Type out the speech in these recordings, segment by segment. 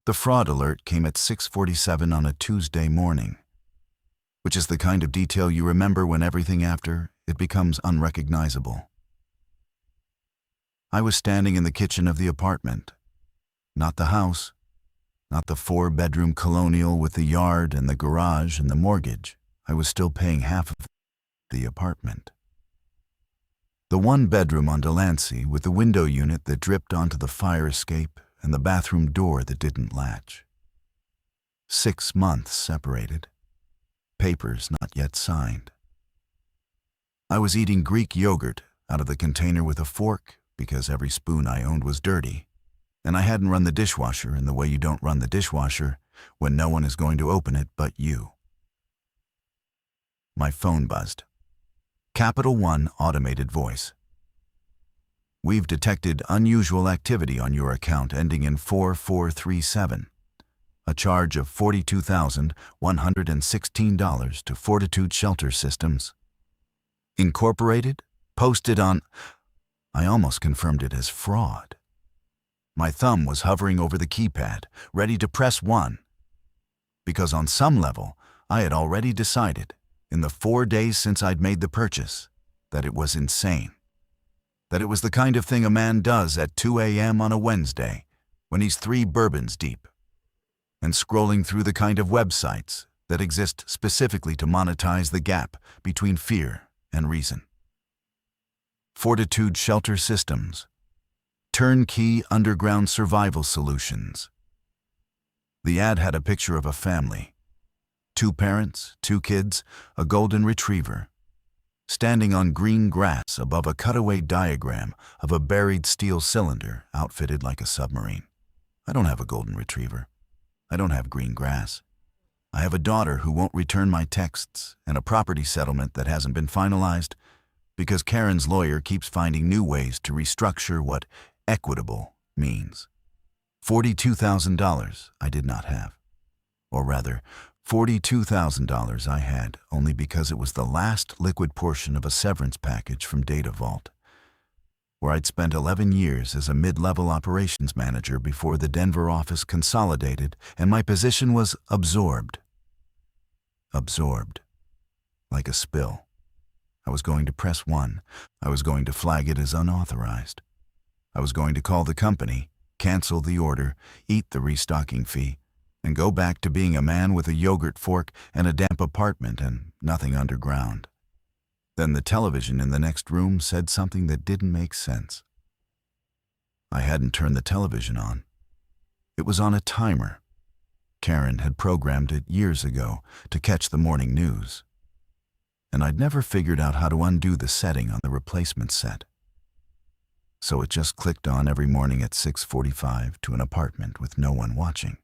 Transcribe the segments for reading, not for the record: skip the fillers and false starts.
The fraud alert came at 6:47 on a Tuesday morning, which is the kind of detail you remember when everything after it becomes unrecognizable. I was standing in the kitchen of the apartment, not the house, not the 4-bedroom colonial with the yard and the garage and the mortgage. I was still paying half of the apartment. The 1-bedroom on Delancey with the window unit that dripped onto the fire escape and the bathroom door that didn't latch. 6 months separated. Papers not yet signed. I was eating Greek yogurt out of the container with a fork because every spoon I owned was dirty, and I hadn't run the dishwasher in the way you don't run the dishwasher when no one is going to open it but you. My phone buzzed. Capital One automated voice. We've detected unusual activity on your account ending in 4437. A charge of $42,116 to Fortitude Shelter Systems. Incorporated? Posted on... I almost confirmed it as fraud. My thumb was hovering over the keypad, ready to press 1. Because on some level, I had already decided, in the 4 days since I'd made the purchase, that it was insane. That it was the kind of thing a man does at 2 a.m. on a Wednesday, when he's 3 bourbons deep, and scrolling through the kind of websites that exist specifically to monetize the gap between fear and reason. Fortitude Shelter Systems. Turnkey underground survival solutions. The ad had a picture of a family. 2 parents, 2 kids, a golden retriever, standing on green grass above a cutaway diagram of a buried steel cylinder outfitted like a submarine. I don't have a golden retriever. I don't have green grass. I have a daughter who won't return my texts and a property settlement that hasn't been finalized because Karen's lawyer keeps finding new ways to restructure what equitable means. $42,000 I did not have. Or rather, $42,000 I had only because it was the last liquid portion of a severance package from Data Vault, where I'd spent 11 years as a mid-level operations manager before the Denver office consolidated and my position was absorbed. Absorbed. Like a spill. I was going to press 1. I was going to flag it as unauthorized. I was going to call the company, cancel the order, eat the restocking fee, and go back to being a man with a yogurt fork and a damp apartment and nothing underground. Then the television in the next room said something that didn't make sense. I hadn't turned the television on. It was on a timer. Karen had programmed it years ago to catch the morning news. And I'd never figured out how to undo the setting on the replacement set. So it just clicked on every morning at 6:45 to an apartment with no one watching.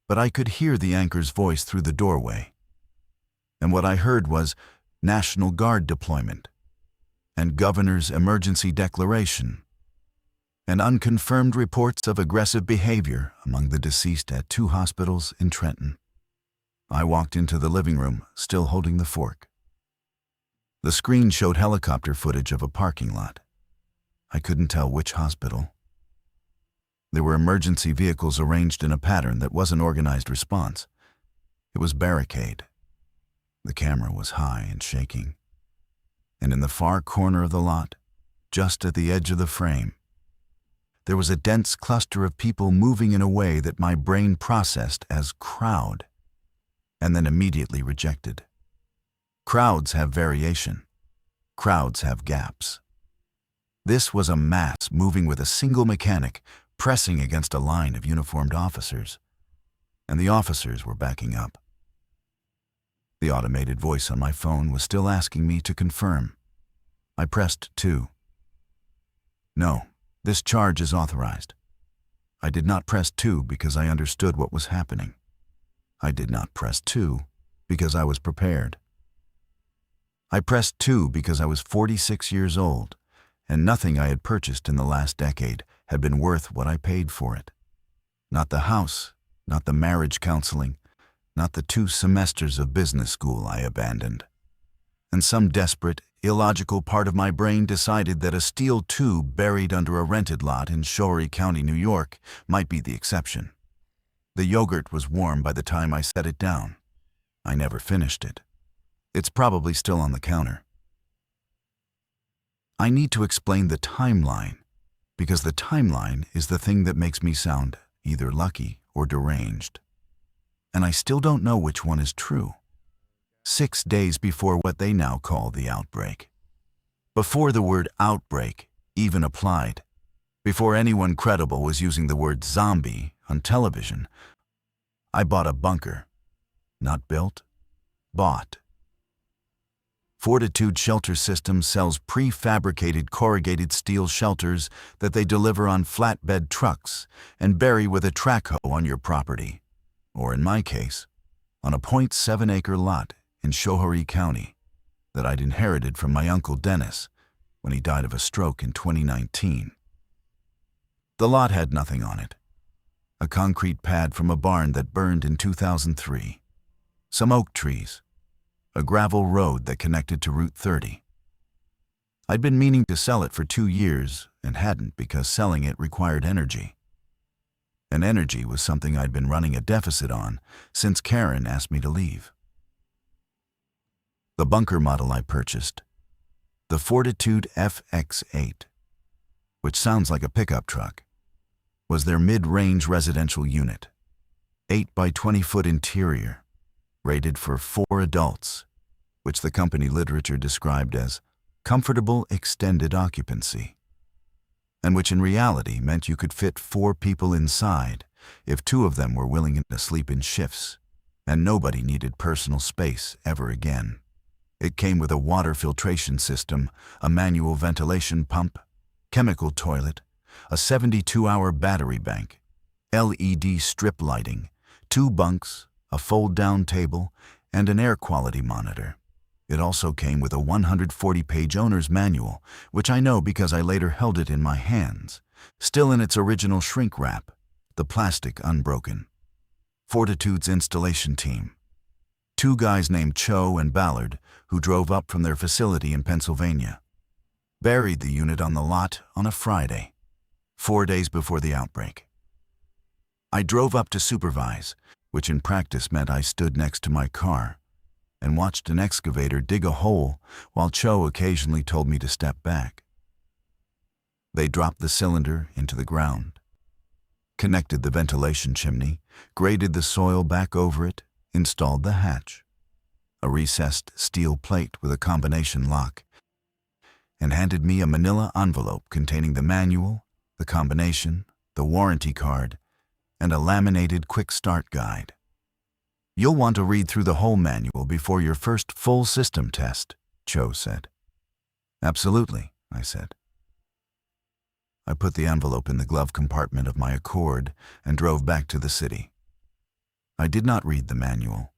But I could hear the anchor's voice through the doorway. And what I heard was National Guard deployment, and Governor's emergency declaration, and unconfirmed reports of aggressive behavior among the deceased at 2 hospitals in Trenton. I walked into the living room, still holding the fork. The screen showed helicopter footage of a parking lot. I couldn't tell which hospital. There were emergency vehicles arranged in a pattern that was an organized response. It was barricade. The camera was high and shaking. And in the far corner of the lot, just at the edge of the frame, there was a dense cluster of people moving in a way that my brain processed as crowd, and then immediately rejected. Crowds have variation. Crowds have gaps. This was a mass moving with a single mechanic pressing against a line of uniformed officers, and the officers were backing up. The automated voice on my phone was still asking me to confirm. I pressed 2. No, this charge is authorized. I did not press 2 because I understood what was happening. I did not press 2 because I was prepared. I pressed 2 because I was 46 years old, and nothing I had purchased in the last decade had been worth what I paid for it. Not the house, not the marriage counseling, not the 2 semesters of business school I abandoned. And some desperate, illogical part of my brain decided that a steel tube buried under a rented lot in Shorey County, New York, might be the exception. The yogurt was warm by the time I set it down. I never finished it. It's probably still on the counter. I need to explain the timeline, because the timeline is the thing that makes me sound either lucky or deranged. And I still don't know which one is true. 6 days before what they now call the outbreak. Before the word outbreak even applied, before anyone credible was using the word zombie on television, I bought a bunker. Not built, bought. Fortitude Shelter Systems sells prefabricated corrugated steel shelters that they deliver on flatbed trucks and bury with a track hoe on your property, or in my case, on a 0.7-acre lot in Schoharie County that I'd inherited from my uncle Dennis when he died of a stroke in 2019. The lot had nothing on it. A concrete pad from a barn that burned in 2003. Some oak trees. A gravel road that connected to Route 30. I'd been meaning to sell it for 2 years and hadn't because selling it required energy. And energy was something I'd been running a deficit on since Karen asked me to leave. The bunker model I purchased, the Fortitude FX8, which sounds like a pickup truck, was their mid-range residential unit. 8 by 20-foot interior, rated for 4 adults, which the company literature described as comfortable extended occupancy, and which in reality meant you could fit 4 people inside if 2 of them were willing to sleep in shifts, and nobody needed personal space ever again. It came with a water filtration system, a manual ventilation pump, chemical toilet, a 72-hour battery bank, LED strip lighting, 2 bunks, a fold-down table, and an air quality monitor. It also came with a 140-page owner's manual, which I know because I later held it in my hands, still in its original shrink wrap, the plastic unbroken. Fortitude's installation team. 2 guys named Cho and Ballard, who drove up from their facility in Pennsylvania. Buried the unit on the lot on a Friday, 4 days before the outbreak. I drove up to supervise, which in practice meant I stood next to my car and watched an excavator dig a hole while Cho occasionally told me to step back. They dropped the cylinder into the ground, connected the ventilation chimney, graded the soil back over it, installed the hatch, a recessed steel plate with a combination lock, and handed me a manila envelope containing the manual, the combination, the warranty card, and a laminated quick start guide. You'll want to read through the whole manual before your first full system test, Cho said. Absolutely, I said. I put the envelope in the glove compartment of my Accord and drove back to the city. I did not read the manual.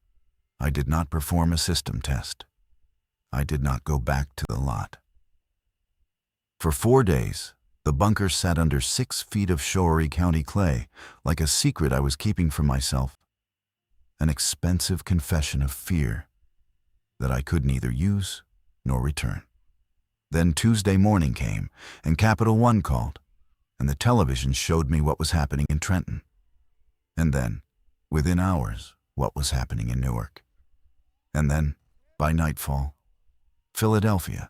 I did not perform a system test. I did not go back to the lot. For 4 days, the bunker sat under 6 feet of Schoharie County clay, like a secret I was keeping from myself. An expensive confession of fear that I could neither use nor return. Then Tuesday morning came, and Capital One called, and the television showed me what was happening in Trenton. And then, within hours, what was happening in Newark. And then, by nightfall, Philadelphia.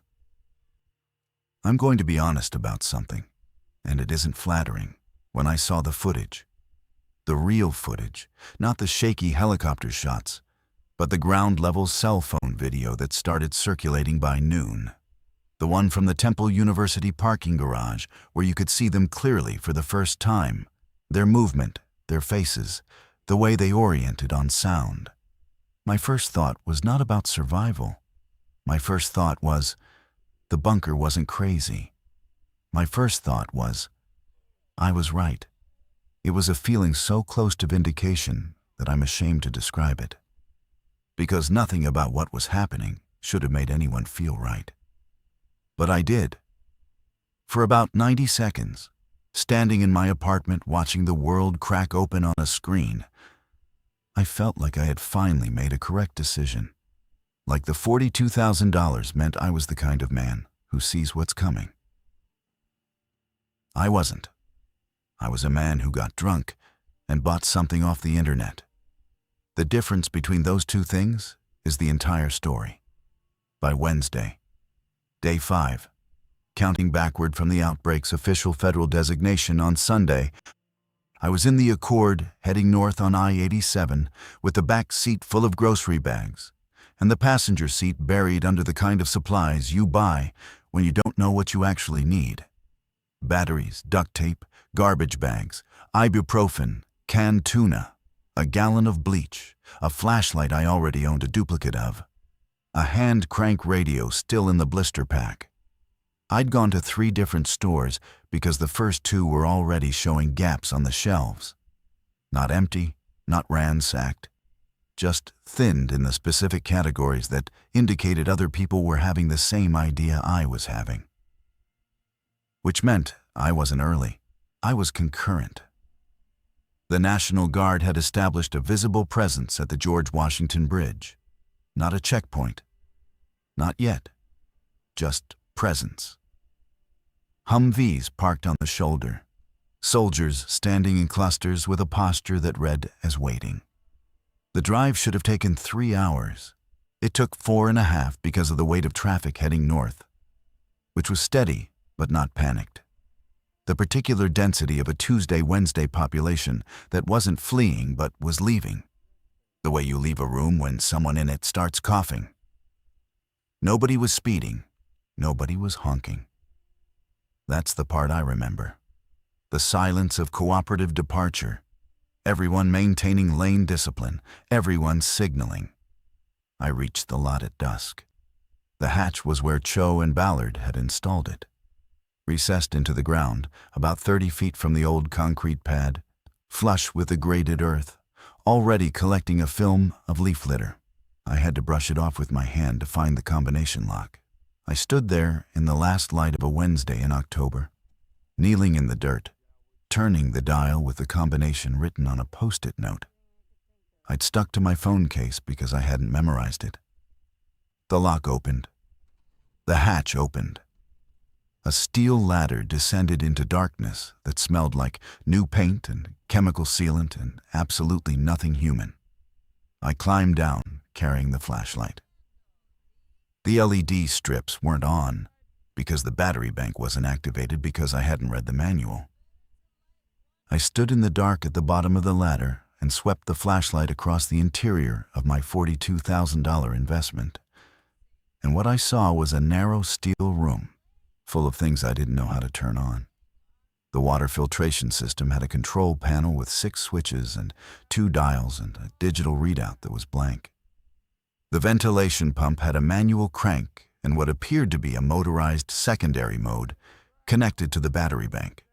I'm going to be honest about something, and it isn't flattering. When I saw the footage, the real footage, not the shaky helicopter shots, but the ground-level cell phone video that started circulating by noon. The one from the Temple University parking garage where you could see them clearly for the first time, their movement, their faces, the way they oriented on sound. My first thought was not about survival. My first thought was, the bunker wasn't crazy. My first thought was, I was right. It was a feeling so close to vindication that I'm ashamed to describe it. Because nothing about what was happening should have made anyone feel right. But I did. For about 90 seconds, standing in my apartment watching the world crack open on a screen, I felt like I had finally made a correct decision. Like the $42,000 meant I was the kind of man who sees what's coming. I wasn't. I was a man who got drunk and bought something off the internet. The difference between those two things is the entire story. By Wednesday, day 5, counting backward from the outbreak's official federal designation on Sunday, I was in the Accord heading north on I-87 with the back seat full of grocery bags and the passenger seat buried under the kind of supplies you buy when you don't know what you actually need. Batteries, duct tape, garbage bags, ibuprofen, canned tuna, a gallon of bleach, a flashlight I already owned a duplicate of, a hand crank radio still in the blister pack. I'd gone to 3 different stores because the first 2 were already showing gaps on the shelves. Not empty, not ransacked, just thinned in the specific categories that indicated other people were having the same idea I was having. Which meant I wasn't early, I was concurrent. The National Guard had established a visible presence at the George Washington Bridge. Not a checkpoint. Not yet. Just presence. Humvees parked on the shoulder. Soldiers standing in clusters with a posture that read as waiting. The drive should have taken 3 hours. It took 4.5 because of the weight of traffic heading north, which was steady but not panicked. The particular density of a Tuesday-Wednesday population that wasn't fleeing but was leaving. The way you leave a room when someone in it starts coughing. Nobody was speeding. Nobody was honking. That's the part I remember. The silence of cooperative departure. Everyone maintaining lane discipline. Everyone signaling. I reached the lot at dusk. The hatch was where Cho and Ballard had installed it. Recessed into the ground, about 30 feet from the old concrete pad, flush with the graded earth, already collecting a film of leaf litter. I had to brush it off with my hand to find the combination lock. I stood there in the last light of a Wednesday in October, kneeling in the dirt, turning the dial with the combination written on a Post-it note. I'd stuck to my phone case because I hadn't memorized it. The lock opened. The hatch opened. A steel ladder descended into darkness that smelled like new paint and chemical sealant and absolutely nothing human. I climbed down, carrying the flashlight. The LED strips weren't on because the battery bank wasn't activated because I hadn't read the manual. I stood in the dark at the bottom of the ladder and swept the flashlight across the interior of my $42,000 investment. And what I saw was a narrow steel room full of things I didn't know how to turn on. The water filtration system had a control panel with 6 switches and 2 dials and a digital readout that was blank. The ventilation pump had a manual crank and what appeared to be a motorized secondary mode connected to the battery bank.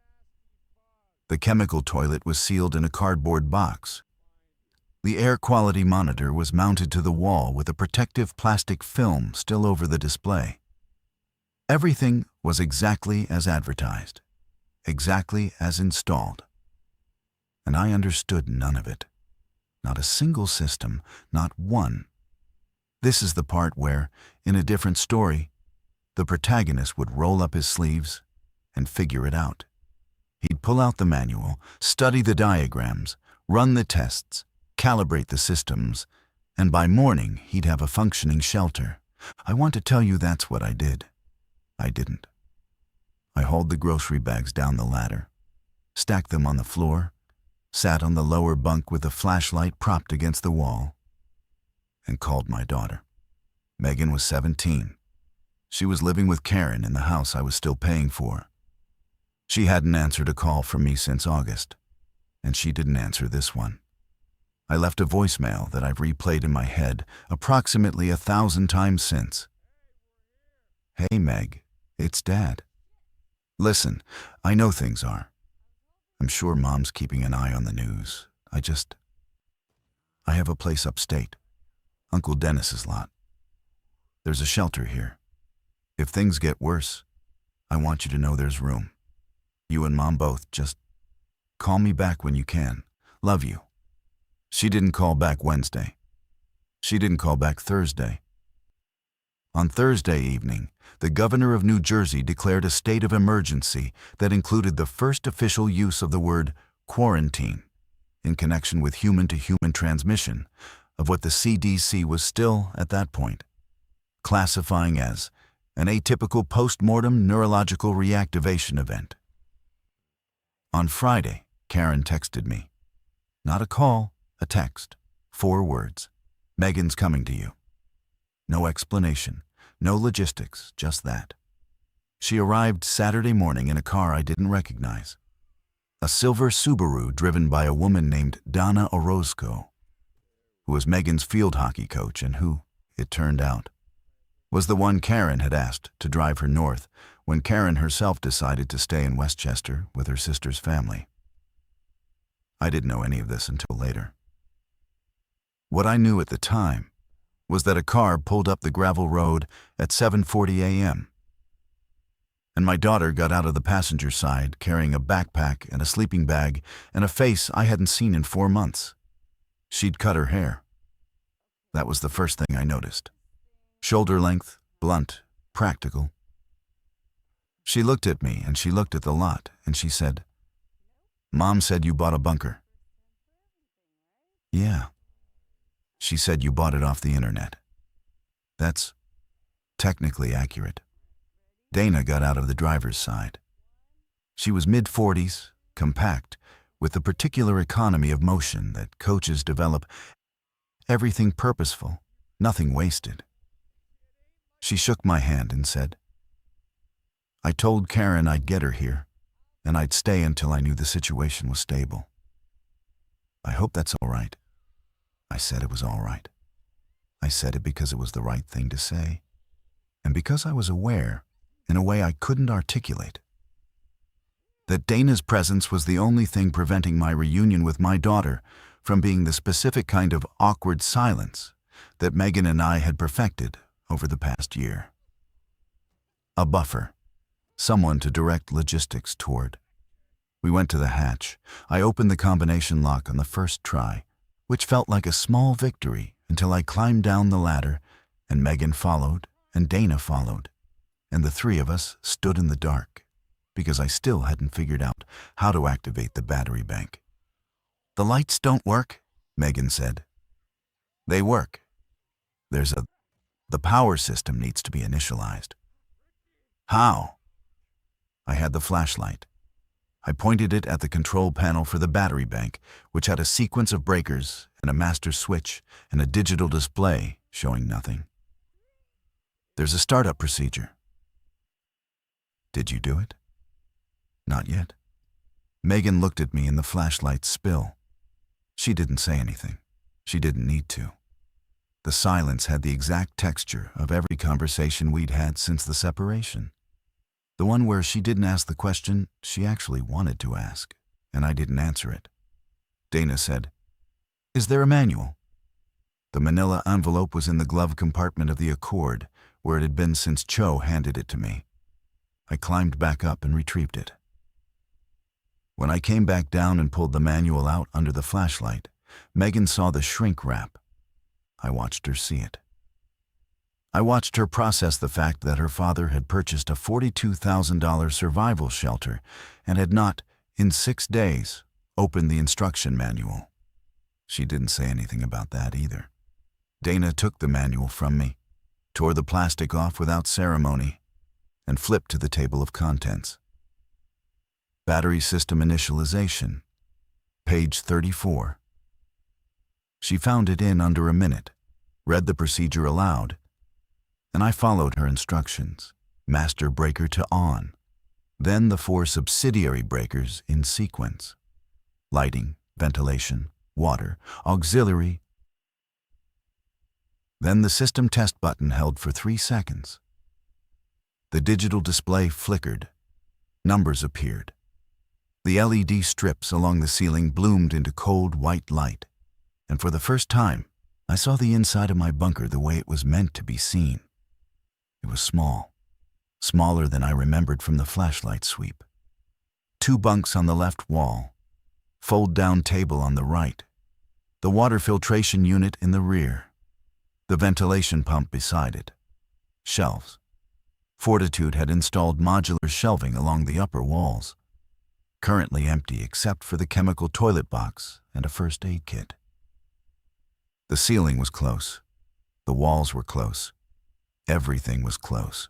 The chemical toilet was sealed in a cardboard box. The air quality monitor was mounted to the wall with a protective plastic film still over the display. Everything was exactly as advertised, exactly as installed. And I understood none of it. Not a single system, not one. This is the part where, in a different story, the protagonist would roll up his sleeves and figure it out. He'd pull out the manual, study the diagrams, run the tests, calibrate the systems, and by morning he'd have a functioning shelter. I want to tell you that's what I did. I didn't. I hauled the grocery bags down the ladder, stacked them on the floor, sat on the lower bunk with the flashlight propped against the wall, and called my daughter. Megan was 17. She was living with Karen in the house I was still paying for. She hadn't answered a call from me since August, and she didn't answer this one. I left a voicemail that I've replayed in my head approximately 1,000 times since. Hey Meg, it's Dad. Listen, I know things are. I'm sure Mom's keeping an eye on the news. I have a place upstate, Uncle Dennis's lot. There's a shelter here. If things get worse, I want you to know there's room. You and Mom both, just call me back when you can. Love you. She didn't call back Wednesday. She didn't call back Thursday. On Thursday evening, the governor of New Jersey declared a state of emergency that included the first official use of the word quarantine in connection with human-to-human transmission of what the CDC was still, at that point, classifying as an atypical post-mortem neurological reactivation event. On Friday, Karen texted me. Not a call, a text. 4 words. Megan's coming to you. No explanation, no logistics, just that. She arrived Saturday morning in a car I didn't recognize. A silver Subaru driven by a woman named Donna Orozco, who was Megan's field hockey coach and who, it turned out, was the one Karen had asked to drive her north when Karen herself decided to stay in Westchester with her sister's family. I didn't know any of this until later. What I knew at the time was that a car pulled up the gravel road at 7:40 a.m. and my daughter got out of the passenger side carrying a backpack and a sleeping bag and a face I hadn't seen in 4 months. She'd cut her hair. That was the first thing I noticed. Shoulder length, blunt, practical. She looked at me and she looked at the lot and she said, "Mom said you bought a bunker." "Yeah." She said you bought it off the internet. That's technically accurate. Dana got out of the driver's side. She was mid-40s, compact, with the particular economy of motion that coaches develop, everything purposeful, nothing wasted. She shook my hand and said, "I told Karen I'd get her here, and I'd stay until I knew the situation was stable." "I hope that's all right." I said it was all right. I said it because it was the right thing to say, and because I was aware, in a way I couldn't articulate, that Dana's presence was the only thing preventing my reunion with my daughter from being the specific kind of awkward silence that Megan and I had perfected over the past year. A buffer, someone to direct logistics toward. We went to the hatch. I opened the combination lock on the first try, which felt like a small victory until I climbed down the ladder and Megan followed and Dana followed, and the 3 of us stood in the dark because I still hadn't figured out how to activate the battery bank. "The lights don't work," Megan said. "They work. The power system needs to be initialized." "How?" I had the flashlight. I pointed it at the control panel for the battery bank, which had a sequence of breakers and a master switch and a digital display showing nothing. "There's a startup procedure." "Did you do it?" "Not yet." Megan looked at me in the flashlight's spill. She didn't say anything. She didn't need to. The silence had the exact texture of every conversation we'd had since the separation. The one where she didn't ask the question she actually wanted to ask, and I didn't answer it. Dana said, "Is there a manual?" The manila envelope was in the glove compartment of the Accord, where it had been since Cho handed it to me. I climbed back up and retrieved it. When I came back down and pulled the manual out under the flashlight, Megan saw the shrink wrap. I watched her see it. I watched her process the fact that her father had purchased a $42,000 survival shelter and had not, in 6 days, opened the instruction manual. She didn't say anything about that either. Dana took the manual from me, tore the plastic off without ceremony, and flipped to the table of contents. Battery system initialization, page 34. She found it in under a minute, read the procedure aloud, and I followed her instructions. Master breaker to on, then the 4 subsidiary breakers in sequence. Lighting, ventilation, water, auxiliary. Then the system test button held for 3 seconds. The digital display flickered. Numbers appeared. The LED strips along the ceiling bloomed into cold white light, and for the first time, I saw the inside of my bunker the way it was meant to be seen. It was small, smaller than I remembered from the flashlight sweep. 2 bunks on the left wall, fold-down table on the right, the water filtration unit in the rear, the ventilation pump beside it, shelves. Fortitude had installed modular shelving along the upper walls. currently empty except for the chemical toilet box and a first aid kit. The ceiling was close. The walls were close. Everything was close.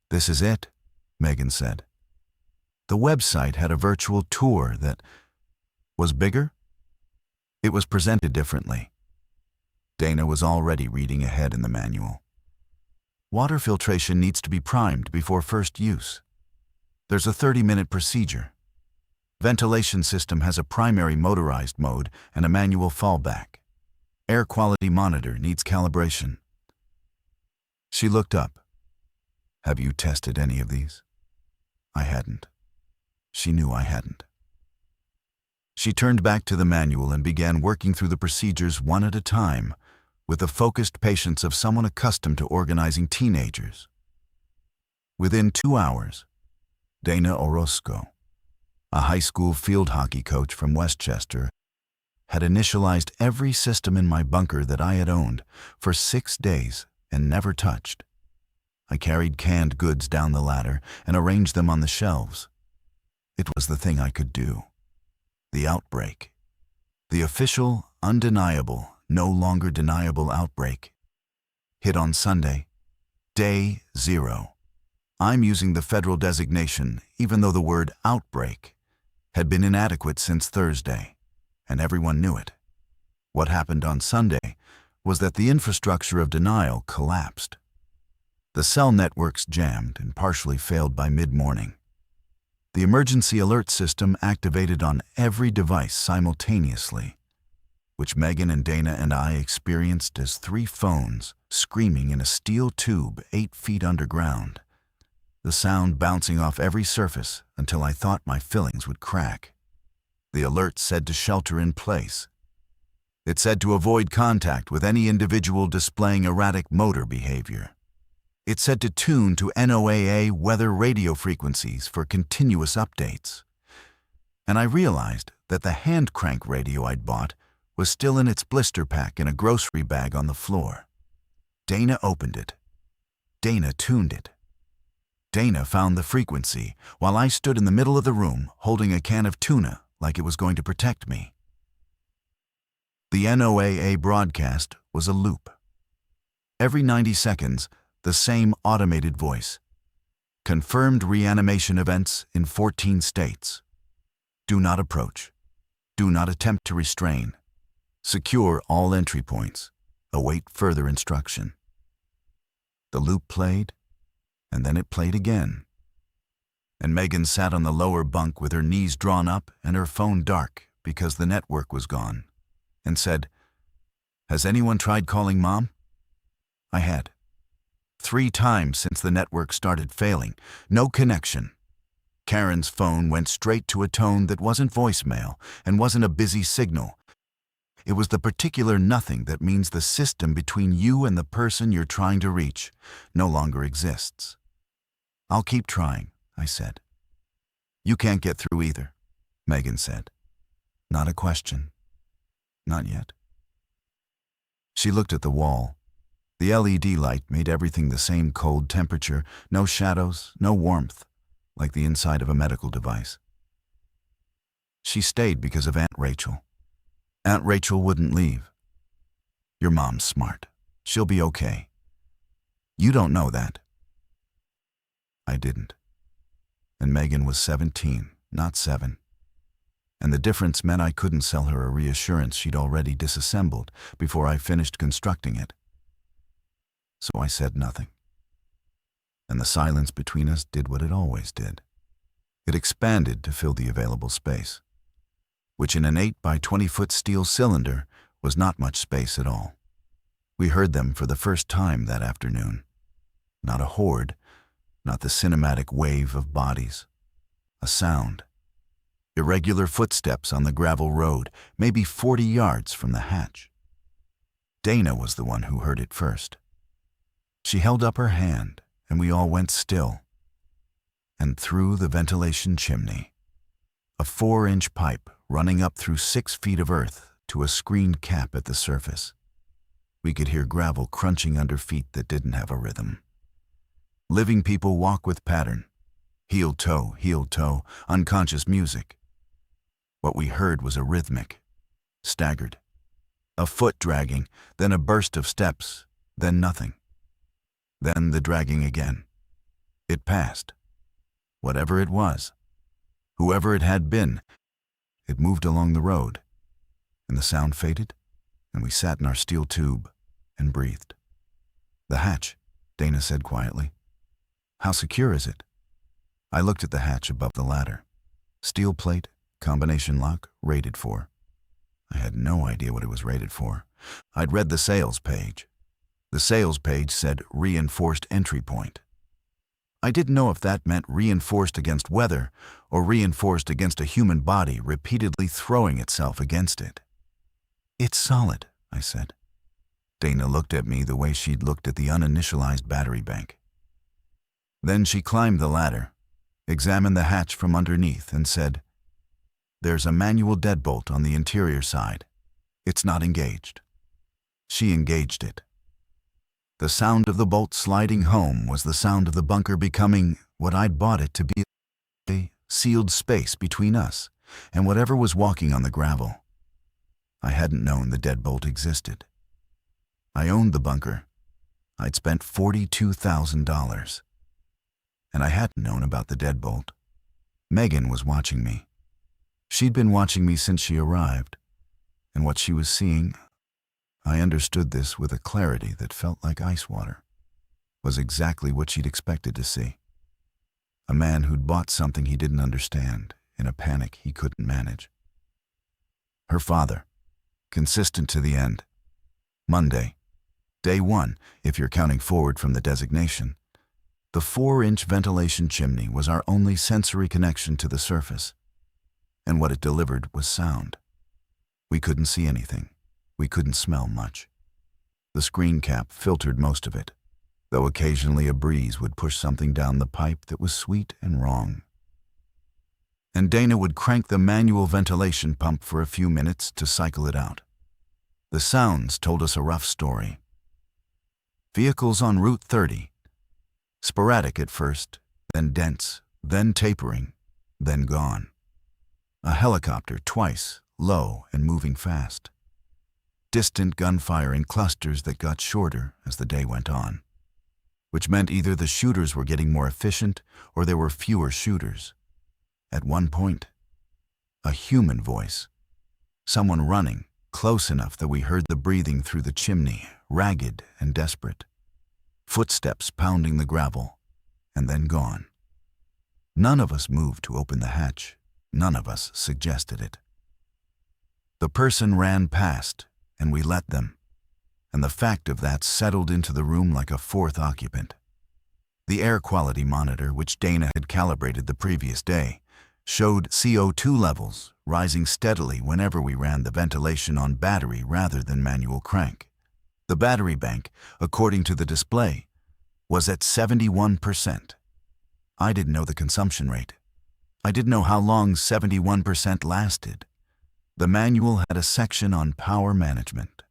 "This is it," Megan said. The website had a virtual tour that was bigger. It was presented differently. Dana was already reading ahead in the manual. Water filtration needs to be primed before first use. There's a 30-minute procedure. Ventilation system has a primary motorized mode and a manual fallback. Air quality monitor needs calibration. She looked up. "Have you tested any of these?" I hadn't. She knew I hadn't. She turned back to the manual and began working through the procedures one at a time, with the focused patience of someone accustomed to organizing teenagers. Within 2 hours, Dana Orozco, a high school field hockey coach from Westchester, had initialized every system in my bunker that I had owned for 6 days and never touched. I carried canned goods down the ladder and arranged them on the shelves. It was the thing I could do. The outbreak. The official, undeniable, no longer deniable outbreak. Hit on Sunday. Day 0. I'm using the federal designation even though the word outbreak had been inadequate since Thursday, and everyone knew it. What happened on Sunday was that the infrastructure of denial collapsed. The cell networks jammed and partially failed by mid-morning. The emergency alert system activated on every device simultaneously, which Megan and Dana and I experienced as 3 phones screaming in a steel tube 8 feet underground, the sound bouncing off every surface until I thought my fillings would crack. The alert said to shelter in place. It said to avoid contact with any individual displaying erratic motor behavior. It said to tune to NOAA weather radio frequencies for continuous updates. And I realized that the hand crank radio I'd bought was still in its blister pack in a grocery bag on the floor. Dana opened it. Dana tuned it. Dana found the frequency while I stood in the middle of the room holding a can of tuna like it was going to protect me. The NOAA broadcast was a loop. Every 90 seconds, the same automated voice. Confirmed reanimation events in 14 states. Do not approach. Do not attempt to restrain. Secure all entry points. Await further instruction. The loop played, and then it played again. And Megan sat on the lower bunk with her knees drawn up and her phone dark because the network was gone, and said, "Has anyone tried calling Mom?" I had. 3 times since the network started failing. No connection. Karen's phone went straight to a tone that wasn't voicemail and wasn't a busy signal. It was the particular nothing that means the system between you and the person you're trying to reach no longer exists. "I'll keep trying," I said. "You can't get through either," Megan said. Not a question. Not yet. She looked at the wall. The LED light made everything the same cold temperature, no shadows, no warmth, like the inside of a medical device. She stayed because of Aunt Rachel. Aunt Rachel wouldn't leave. "Your mom's smart. She'll be okay. You don't know that." I didn't. And Megan was 17, not 7. And the difference meant I couldn't sell her a reassurance she'd already disassembled before I finished constructing it. So I said nothing. And the silence between us did what it always did. It expanded to fill the available space, which in an 8 by 20-foot steel cylinder was not much space at all. We heard them for the first time that afternoon. Not a horde, not the cinematic wave of bodies. A sound. Irregular footsteps on the gravel road, maybe 40 yards from the hatch. Dana was the one who heard it first. She held up her hand, and we all went still. And through the ventilation chimney, a 4-inch pipe running up through 6 feet of earth to a screened cap at the surface. We could hear gravel crunching under feet that didn't have a rhythm. Living people walk with pattern. heel toe, unconscious music. What we heard was a rhythmic, staggered, a foot dragging, then a burst of steps, then nothing. Then the dragging again. It passed. Whatever it was, whoever it had been, it moved along the road, and the sound faded, and we sat in our steel tube and breathed. "The hatch," Dana said quietly. "How secure is it?" I looked at the hatch above the ladder. Steel plate, combination lock, rated for. I had no idea what it was rated for. I'd read the sales page. The sales page said reinforced entry point. I didn't know if that meant reinforced against weather or reinforced against a human body repeatedly throwing itself against it. "It's solid," I said. Dana looked at me the way she'd looked at the uninitialized battery bank. Then she climbed the ladder, examined the hatch from underneath, and said, "There's a manual deadbolt on the interior side. It's not engaged." She engaged it. The sound of the bolt sliding home was the sound of the bunker becoming what I'd bought it to be, a sealed space between us and whatever was walking on the gravel. I hadn't known the deadbolt existed. I owned the bunker. I'd spent $42,000. And I hadn't known about the deadbolt. Megan was watching me. She'd been watching me since she arrived, and what she was seeing, I understood this with a clarity that felt like ice water, was exactly what she'd expected to see. A man who'd bought something he didn't understand, in a panic he couldn't manage. Her father, consistent to the end. Monday, day 1, if you're counting forward from the designation. The 4-inch ventilation chimney was our only sensory connection to the surface, and what it delivered was sound. We couldn't see anything. We couldn't smell much. The screen cap filtered most of it, though occasionally a breeze would push something down the pipe that was sweet and wrong. And Dana would crank the manual ventilation pump for a few minutes to cycle it out. The sounds told us a rough story. Vehicles on Route 30, sporadic at first, then dense, then tapering, then gone. A helicopter twice, low and moving fast. Distant gunfire in clusters that got shorter as the day went on, which meant either the shooters were getting more efficient or there were fewer shooters. At one point, a human voice, someone running, close enough that we heard the breathing through the chimney, ragged and desperate. Footsteps pounding the gravel, and then gone. None of us moved to open the hatch. None of us suggested it. The person ran past, and we let them, and the fact of that settled into the room like a fourth occupant. The air quality monitor, which Dana had calibrated the previous day, showed CO2 levels rising steadily whenever we ran the ventilation on battery rather than manual crank. The battery bank, according to the display, was at 71%. I didn't know the consumption rate. I didn't know how long 71% lasted. The manual had a section on power management.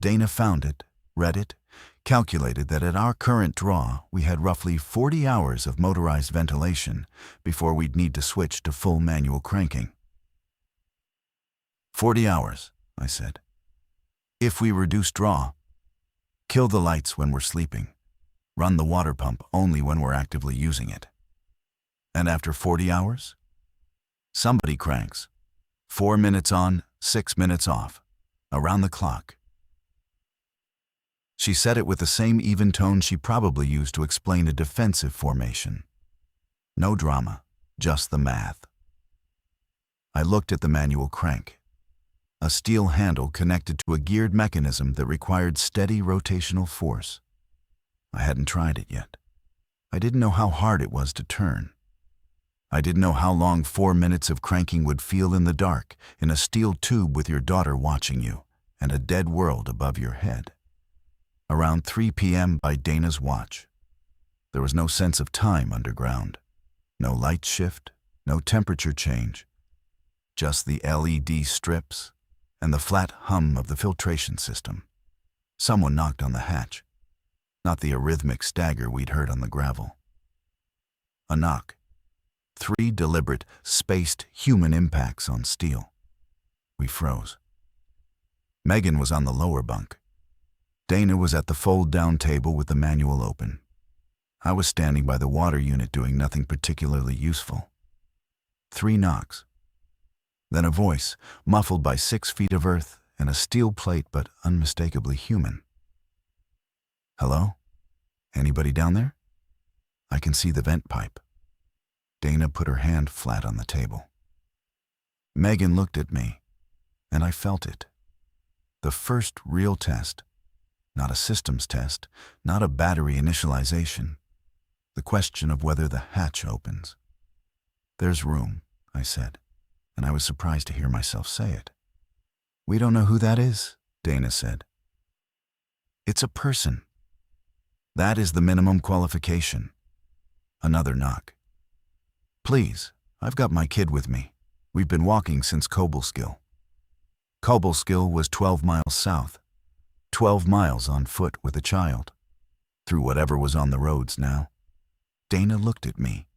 Dana found it, read it, calculated that at our current draw, we had roughly 40 hours of motorized ventilation before we'd need to switch to full manual cranking. 40 hours, I said. If we reduce draw, kill the lights when we're sleeping, run the water pump only when we're actively using it. And after 40 hours, somebody cranks. 4 minutes on, 6 minutes off, around the clock. She said it with the same even tone she probably used to explain a defensive formation. No drama, just the math. I looked at the manual crank, a steel handle connected to a geared mechanism that required steady rotational force. I hadn't tried it yet. I didn't know how hard it was to turn. I didn't know how long 4 minutes of cranking would feel in the dark, in a steel tube with your daughter watching you, and a dead world above your head. Around 3 p.m. by Dana's watch. There was no sense of time underground. No light shift, no temperature change. Just the LED strips and the flat hum of the filtration system. Someone knocked on the hatch, not the arrhythmic stagger we'd heard on the gravel. A knock, 3 deliberate, spaced human impacts on steel. We froze. Megan was on the lower bunk. Dana was at the fold-down table with the manual open. I was standing by the water unit doing nothing particularly useful. 3 knocks. Then a voice, muffled by 6 feet of earth and a steel plate but unmistakably human. "Hello? Anybody down there? I can see the vent pipe." Dana put her hand flat on the table. Megan looked at me, and I felt it. The first real test. Not a systems test, not a battery initialization. The question of whether the hatch opens. "There's room," I said, and I was surprised to hear myself say it. "We don't know who that is," Dana said. "It's a person. That is the minimum qualification." Another knock. "Please, I've got my kid with me. We've been walking since Cobleskill." Cobleskill was 12 miles south. 12 miles on foot with a child. Through whatever was on the roads now. Dana looked at me,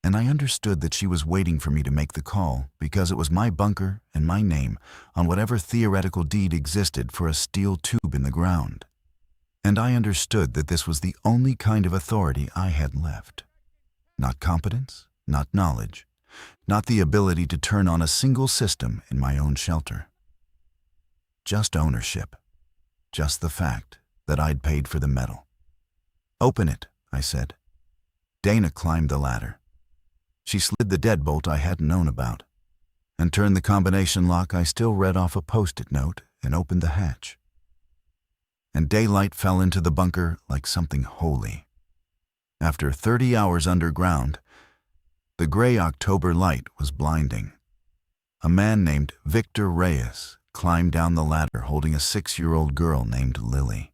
and I understood that she was waiting for me to make the call because it was my bunker and my name on whatever theoretical deed existed for a steel tube in the ground. And I understood that this was the only kind of authority I had left. Not competence, not knowledge, not the ability to turn on a single system in my own shelter. Just ownership. Just the fact that I'd paid for the metal. "Open it," I said. Dana climbed the ladder. She slid the deadbolt I hadn't known about, and turned the combination lock I still read off a post-it note and opened the hatch. And daylight fell into the bunker like something holy. After 30 hours underground, the gray October light was blinding. A man named Victor Reyes climbed down the ladder holding a 6-year-old girl named Lily.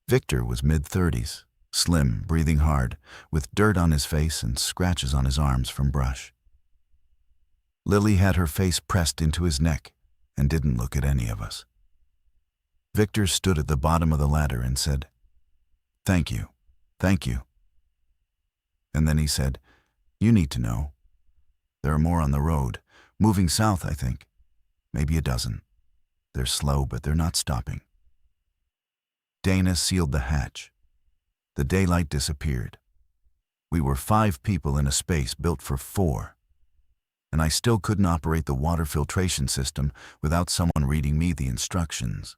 Victor was mid-30s, slim, breathing hard, with dirt on his face and scratches on his arms from brush. Lily had her face pressed into his neck and didn't look at any of us. Victor stood at the bottom of the ladder and said, "Thank you, thank you." And then he said, "You need to know. There are more on the road, moving south, I think. Maybe a dozen. They're slow, but they're not stopping." Dana sealed the hatch. The daylight disappeared. We were 5 people in a space built for 4. And I still couldn't operate the water filtration system without someone reading me the instructions.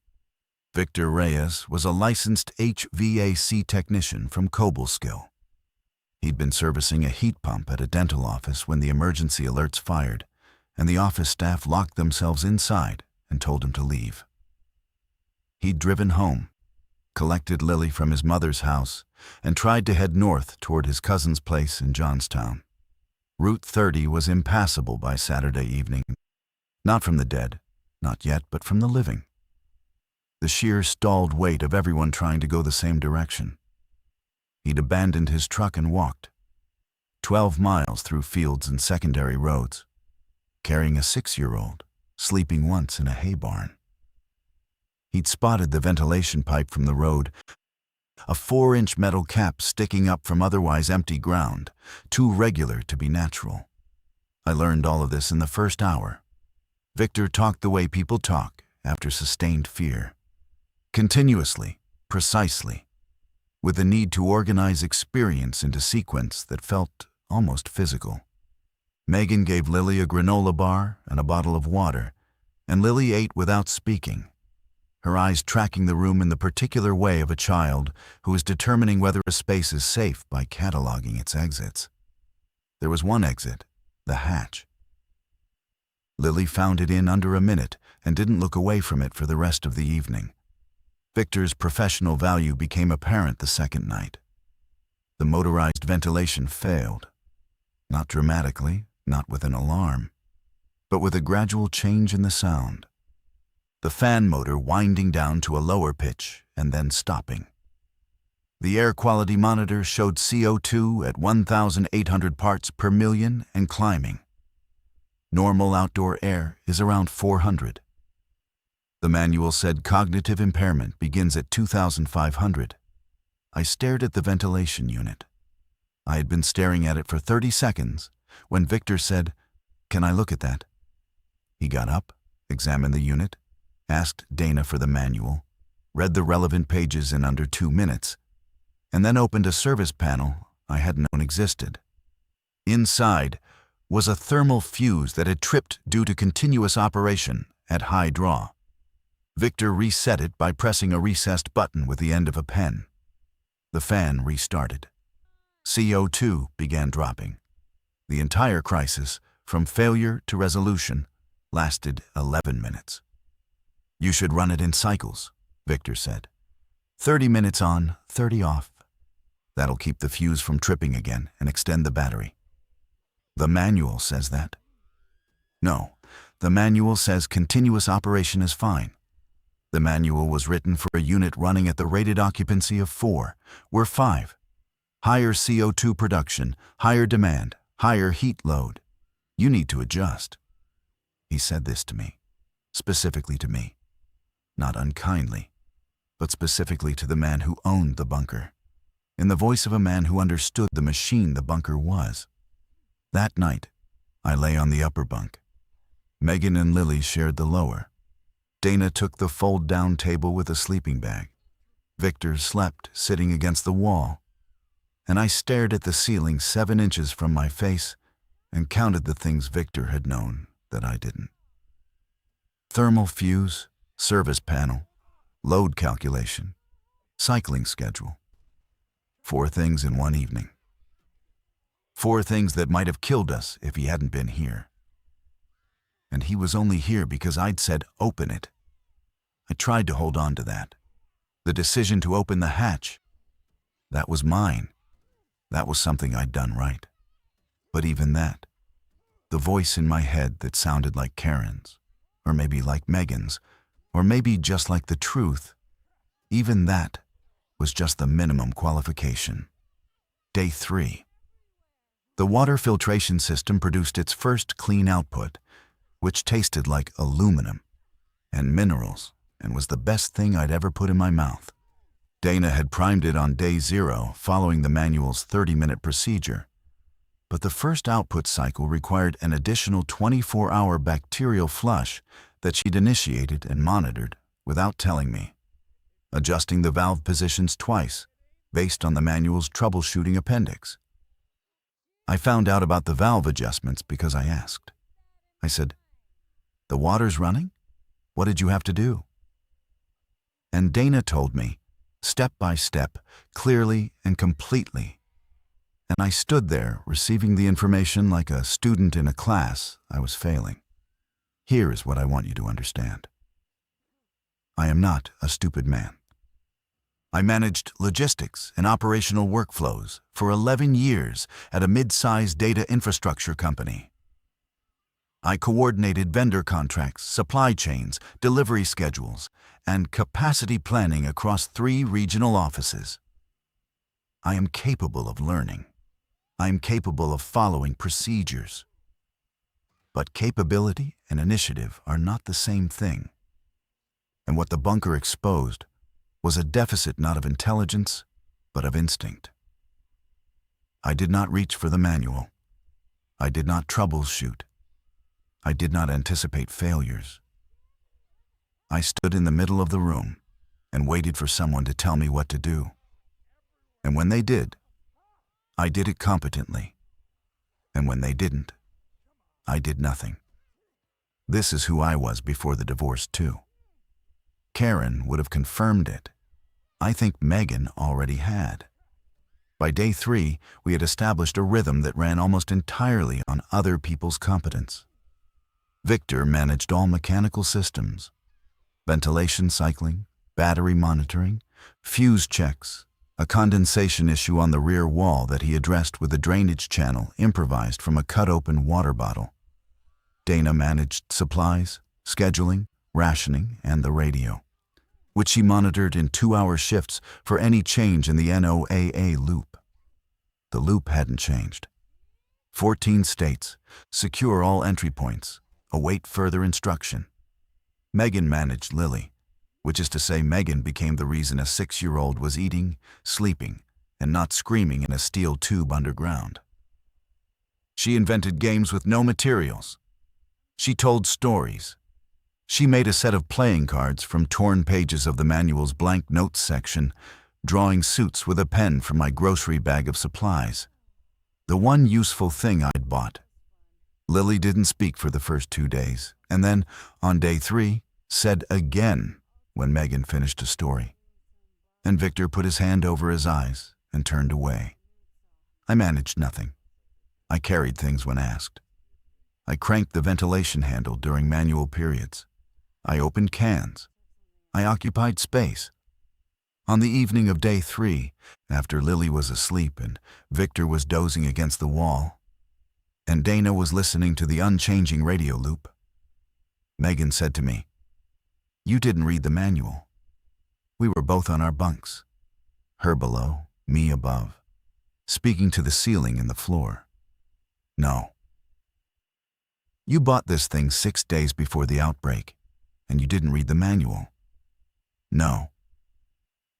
Victor Reyes was a licensed HVAC technician from Cobleskill. He'd been servicing a heat pump at a dental office when the emergency alerts fired, and the office staff locked themselves inside and told him to leave. He'd driven home, collected Lily from his mother's house, and tried to head north toward his cousin's place in Johnstown. Route 30 was impassable by Saturday evening. Not from the dead, not yet, but from the living. The sheer stalled weight of everyone trying to go the same direction. He'd abandoned his truck and walked. 12 miles through fields and secondary roads, carrying a 6-year-old, sleeping once in a hay barn. He'd spotted the ventilation pipe from the road, a 4-inch metal cap sticking up from otherwise empty ground, too regular to be natural. I learned all of this in the first hour. Victor talked the way people talk after sustained fear. Continuously, precisely, with the need to organize experience into sequence that felt almost physical. Megan gave Lily a granola bar and a bottle of water, and Lily ate without speaking, her eyes tracking the room in the particular way of a child who is determining whether a space is safe by cataloging its exits. There was one exit, the hatch. Lily found it in under a minute and didn't look away from it for the rest of the evening. Victor's professional value became apparent the second night. The motorized ventilation failed. Not dramatically, not with an alarm, but with a gradual change in the sound. The fan motor winding down to a lower pitch and then stopping. The air quality monitor showed CO2 at 1,800 parts per million and climbing. Normal outdoor air is around 400. The manual said cognitive impairment begins at 2,500. I stared at the ventilation unit. I had been staring at it for 30 seconds when Victor said, "Can I look at that?" He got up, examined the unit, asked Dana for the manual, read the relevant pages in under 2 minutes, and then opened a service panel I hadn't known existed. Inside was a thermal fuse that had tripped due to continuous operation at high draw. Victor reset it by pressing a recessed button with the end of a pen. The fan restarted. CO2 began dropping. The entire crisis, from failure to resolution, lasted 11 minutes. "You should run it in cycles," Victor said. 30 minutes on, 30 off. That'll keep the fuse from tripping again and extend the battery. "The manual says that." "No, the manual says continuous operation is fine. The manual was written for a unit running at the rated occupancy of 4. We're 5. Higher CO2 production, higher demand, higher heat load. You need to adjust." He said this to me, specifically to me. Not unkindly, but specifically to the man who owned the bunker, in the voice of a man who understood the machine the bunker was. That night, I lay on the upper bunk. Megan and Lily shared the lower. Dana took the fold-down table with a sleeping bag. Victor slept sitting against the wall, and I stared at the ceiling 7 inches from my face and counted the things Victor had known that I didn't. Thermal fuse, service panel, load calculation, cycling schedule. 4 things in one evening. 4 things that might have killed us if he hadn't been here. And he was only here because I'd said, "Open it." I tried to hold on to that. The decision to open the hatch, that was mine. That was something I'd done right. But even that, the voice in my head that sounded like Karen's, or maybe like Megan's, or maybe just like the truth, even that was just the minimum qualification. Day 3. The water filtration system produced its first clean output, which tasted like aluminum and minerals and was the best thing I'd ever put in my mouth. Dana had primed it on day 0 following the manual's 30-minute procedure, but the first output cycle required an additional 24-hour bacterial flush that she'd initiated and monitored without telling me, adjusting the valve positions twice based on the manual's troubleshooting appendix. I found out about the valve adjustments because I asked. I said, "The water's running? What did you have to do?" And Dana told me, step by step, clearly and completely. And I stood there receiving the information like a student in a class I was failing. Here is what I want you to understand. I am not a stupid man. I managed logistics and operational workflows for 11 years at a mid-sized data infrastructure company. I coordinated vendor contracts, supply chains, delivery schedules, and capacity planning across 3 regional offices. I am capable of learning. I am capable of following procedures. But capability and initiative are not the same thing. And what the bunker exposed was a deficit not of intelligence, but of instinct. I did not reach for the manual. I did not troubleshoot. I did not anticipate failures. I stood in the middle of the room and waited for someone to tell me what to do. And when they did, I did it competently. And when they didn't, I did nothing. This is who I was before the divorce, too. Karen would have confirmed it. I think Megan already had. By day 3, we had established a rhythm that ran almost entirely on other people's competence. Victor managed all mechanical systems, ventilation cycling, battery monitoring, fuse checks, a condensation issue on the rear wall that he addressed with a drainage channel improvised from a cut-open water bottle. Dana managed supplies, scheduling, rationing, and the radio, which she monitored in 2-hour shifts for any change in the NOAA loop. The loop hadn't changed. 14 states, secure all entry points, await further instruction. Megan managed Lily, which is to say Megan became the reason a 6-year-old was eating, sleeping, and not screaming in a steel tube underground. She invented games with no materials. She told stories. She made a set of playing cards from torn pages of the manual's blank notes section, drawing suits with a pen from my grocery bag of supplies. The one useful thing I'd bought. Lily didn't speak for the first 2 days, and then, on day 3, said again when Megan finished a story. And Victor put his hand over his eyes and turned away. I managed nothing. I carried things when asked. I cranked the ventilation handle during manual periods. I opened cans. I occupied space. On the evening of day 3, after Lily was asleep and Victor was dozing against the wall, and Dana was listening to the unchanging radio loop, Megan said to me, "You didn't read the manual." We were both on our bunks, her below, me above, speaking to the ceiling and the floor. "No. You bought this thing 6 days before the outbreak, and you didn't read the manual." "No."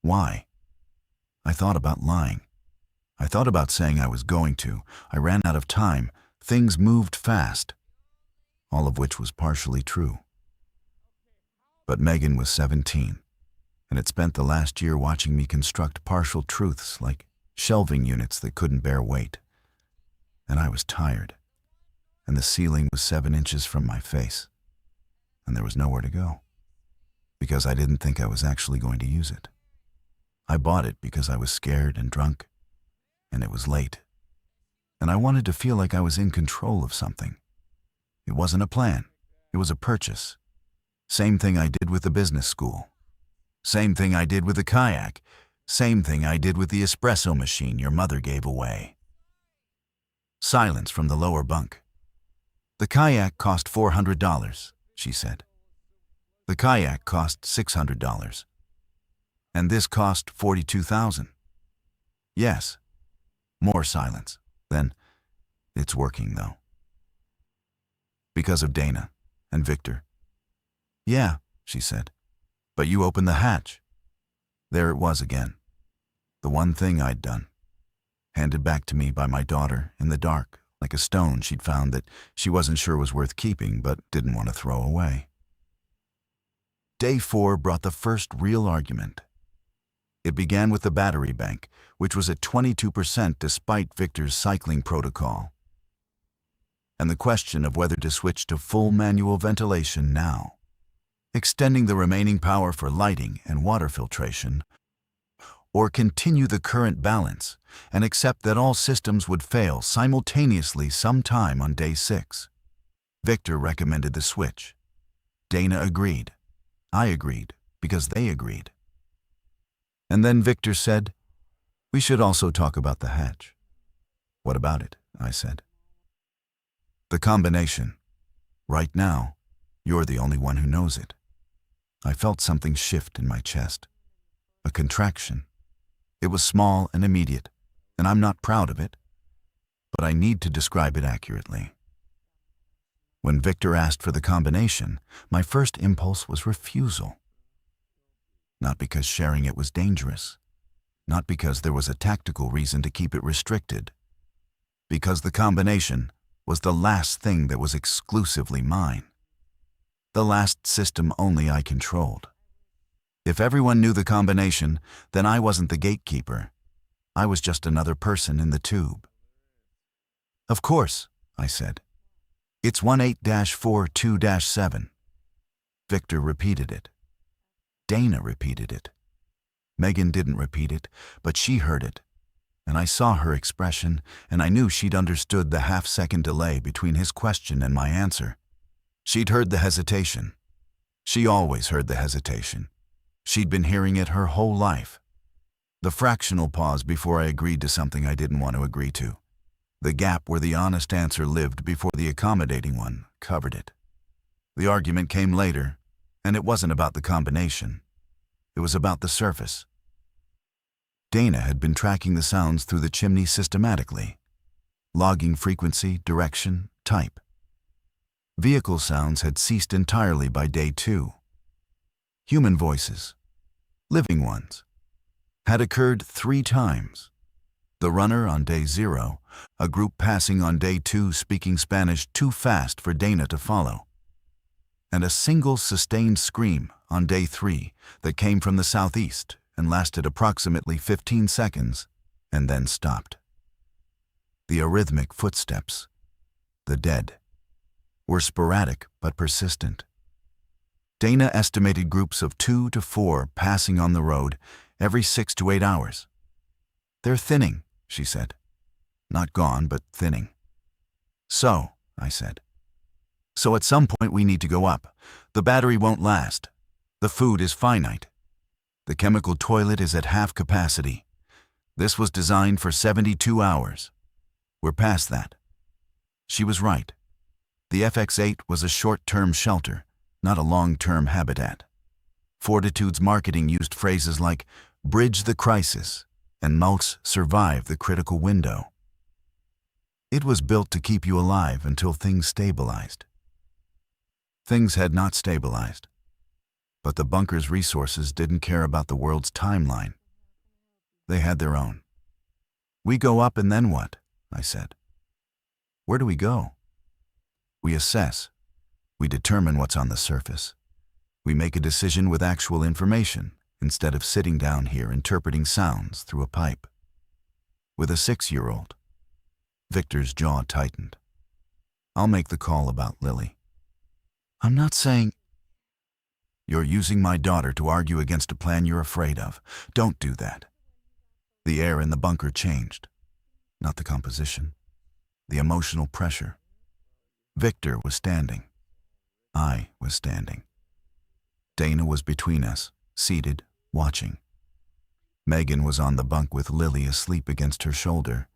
"Why?" I thought about lying. I thought about saying I was going to. I ran out of time. Things moved fast. All of which was partially true. But Megan was 17, and had spent the last year watching me construct partial truths like shelving units that couldn't bear weight. And I was tired, and the ceiling was 7 inches from my face, and there was nowhere to go, because I didn't think I was actually going to use it. I bought it because I was scared and drunk, and it was late, and I wanted to feel like I was in control of something. It wasn't a plan, it was a purchase. Same thing I did with the business school. Same thing I did with the kayak. Same thing I did with the espresso machine your mother gave away. Silence from the lower bunk. "The kayak cost $400, she said. "The kayak cost $600. "And this cost $42,000. "Yes." More silence. Then, "It's working, though." "Because of Dana and Victor." "Yeah," she said. "But you opened the hatch." There it was again. The one thing I'd done. Handed back to me by my daughter in the dark, like a stone she'd found that she wasn't sure was worth keeping but didn't want to throw away. Day 4 brought the first real argument. It began with the battery bank, which was at 22% despite Victor's cycling protocol, and the question of whether to switch to full manual ventilation now, extending the remaining power for lighting and water filtration, or continue the current balance and accept that all systems would fail simultaneously sometime on day 6. Victor recommended the switch. Dana agreed. I agreed, because they agreed. And then Victor said, "We should also talk about the hatch." "What about it?" I said. "The combination. Right now, you're the only one who knows it." I felt something shift in my chest. A contraction. It was small and immediate, and I'm not proud of it, but I need to describe it accurately. When Victor asked for the combination, my first impulse was refusal. Not because sharing it was dangerous, not because there was a tactical reason to keep it restricted, because the combination was the last thing that was exclusively mine, the last system only I controlled. If everyone knew the combination, then I wasn't the gatekeeper. I was just another person in the tube. "Of course," I said. "It's 18-42-7. Victor repeated it. Dana repeated it. Megan didn't repeat it, but she heard it, and I saw her expression, and I knew she'd understood the half-second delay between his question and my answer. She'd heard the hesitation. She always heard the hesitation. She'd been hearing it her whole life. The fractional pause before I agreed to something I didn't want to agree to. The gap where the honest answer lived before the accommodating one covered it. The argument came later, and it wasn't about the combination. It was about the surface. Dana had been tracking the sounds through the chimney systematically, logging frequency, direction, type. Vehicle sounds had ceased entirely by day 2. Human voices, living ones, had occurred 3 times, The runner on day 0, a group passing on day 2 speaking Spanish too fast for Dana to follow, and a single sustained scream on day 3 that came from the southeast and lasted approximately 15 seconds and then stopped. The arrhythmic footsteps, the dead, were sporadic but persistent. Dana estimated groups of 2 to 4 passing on the road every 6 to 8 hours. "They're thinning," she said. "Not gone, but thinning." "So," I said. "So at some point we need to go up. The battery won't last. The food is finite. The chemical toilet is at half capacity. This was designed for 72 hours. We're past that." She was right. The FX-8 was a short-term shelter, not a long-term habitat. Fortitude's marketing used phrases like "bridge the crisis" and "mulks survive the critical window." It was built to keep you alive until things stabilized. Things had not stabilized, but the bunker's resources didn't care about the world's timeline. They had their own. "We go up and then what?" I said. "Where do we go?" "We assess. We determine what's on the surface. We make a decision with actual information instead of sitting down here interpreting sounds through a pipe." With a 6-year-old. Victor's jaw tightened. "I'll make the call about Lily." "I'm not saying—" "You're using my daughter to argue against a plan you're afraid of. Don't do that." The air in the bunker changed. Not the composition. The emotional pressure. Victor was standing. I was standing. Dana was between us, seated, watching. Megan was on the bunk with Lily asleep against her shoulder.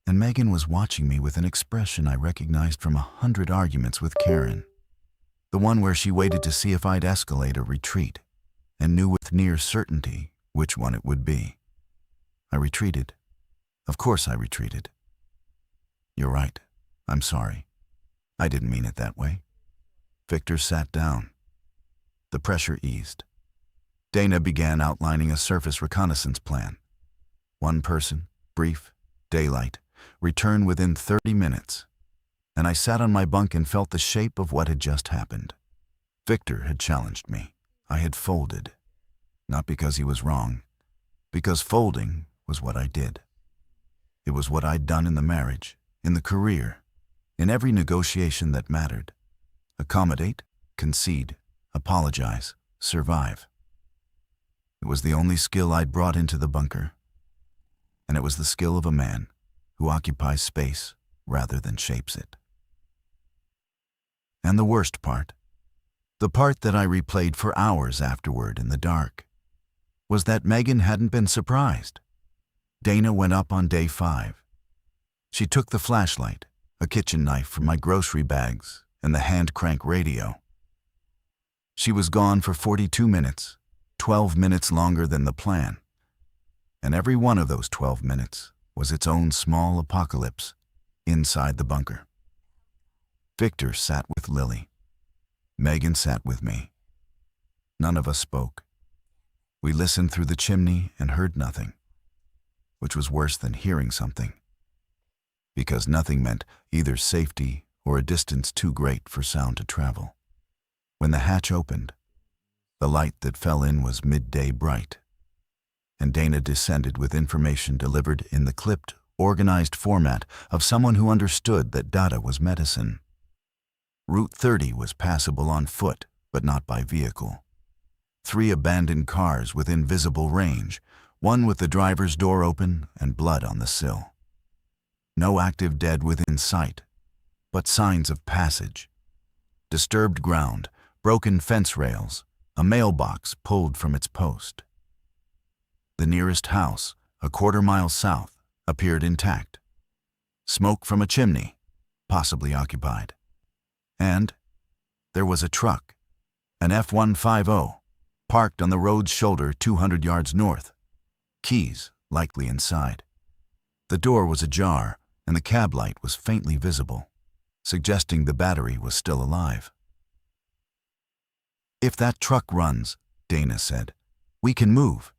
And Megan was watching me with an expression I recognized from 100 arguments with Karen. The one where she waited to see if I'd escalate or retreat, and knew with near certainty which one it would be. I retreated. Of course I retreated. "You're right. I'm sorry. I didn't mean it that way." Victor sat down. The pressure eased. Dana began outlining a surface reconnaissance plan. One person, brief, daylight, return within 30 minutes. And I sat on my bunk and felt the shape of what had just happened. Victor had challenged me. I had folded. Not because he was wrong, because folding was what I did. It was what I'd done in the marriage, in the career, in every negotiation that mattered. Accommodate, concede, apologize, survive. It was the only skill I'd brought into the bunker. And it was the skill of a man who occupies space rather than shapes it. And the worst part, the part that I replayed for hours afterward in the dark, was that Megan hadn't been surprised. Dana went up on day 5. She took the flashlight, a kitchen knife from my grocery bags, and the hand-crank radio. She was gone for 42 minutes, 12 minutes longer than the plan. And every one of those 12 minutes was its own small apocalypse inside the bunker. Victor sat with Lily. Megan sat with me. None of us spoke. We listened through the chimney and heard nothing, which was worse than hearing something, because nothing meant either safety or a distance too great for sound to travel. When the hatch opened, the light that fell in was midday bright, and Dana descended with information delivered in the clipped, organized format of someone who understood that data was medicine. Route 30 was passable on foot, but not by vehicle. 3 abandoned cars within visible range, one with the driver's door open and blood on the sill. No active dead within sight, but signs of passage. Disturbed ground, broken fence rails, a mailbox pulled from its post. The nearest house, a quarter-mile south, appeared intact. Smoke from a chimney, possibly occupied. And there was a truck, an F-150, parked on the road's shoulder 200 yards north. Keys likely inside. The door was ajar, and the cab light was faintly visible, suggesting the battery was still alive. "If that truck runs," Dana said, "we can move.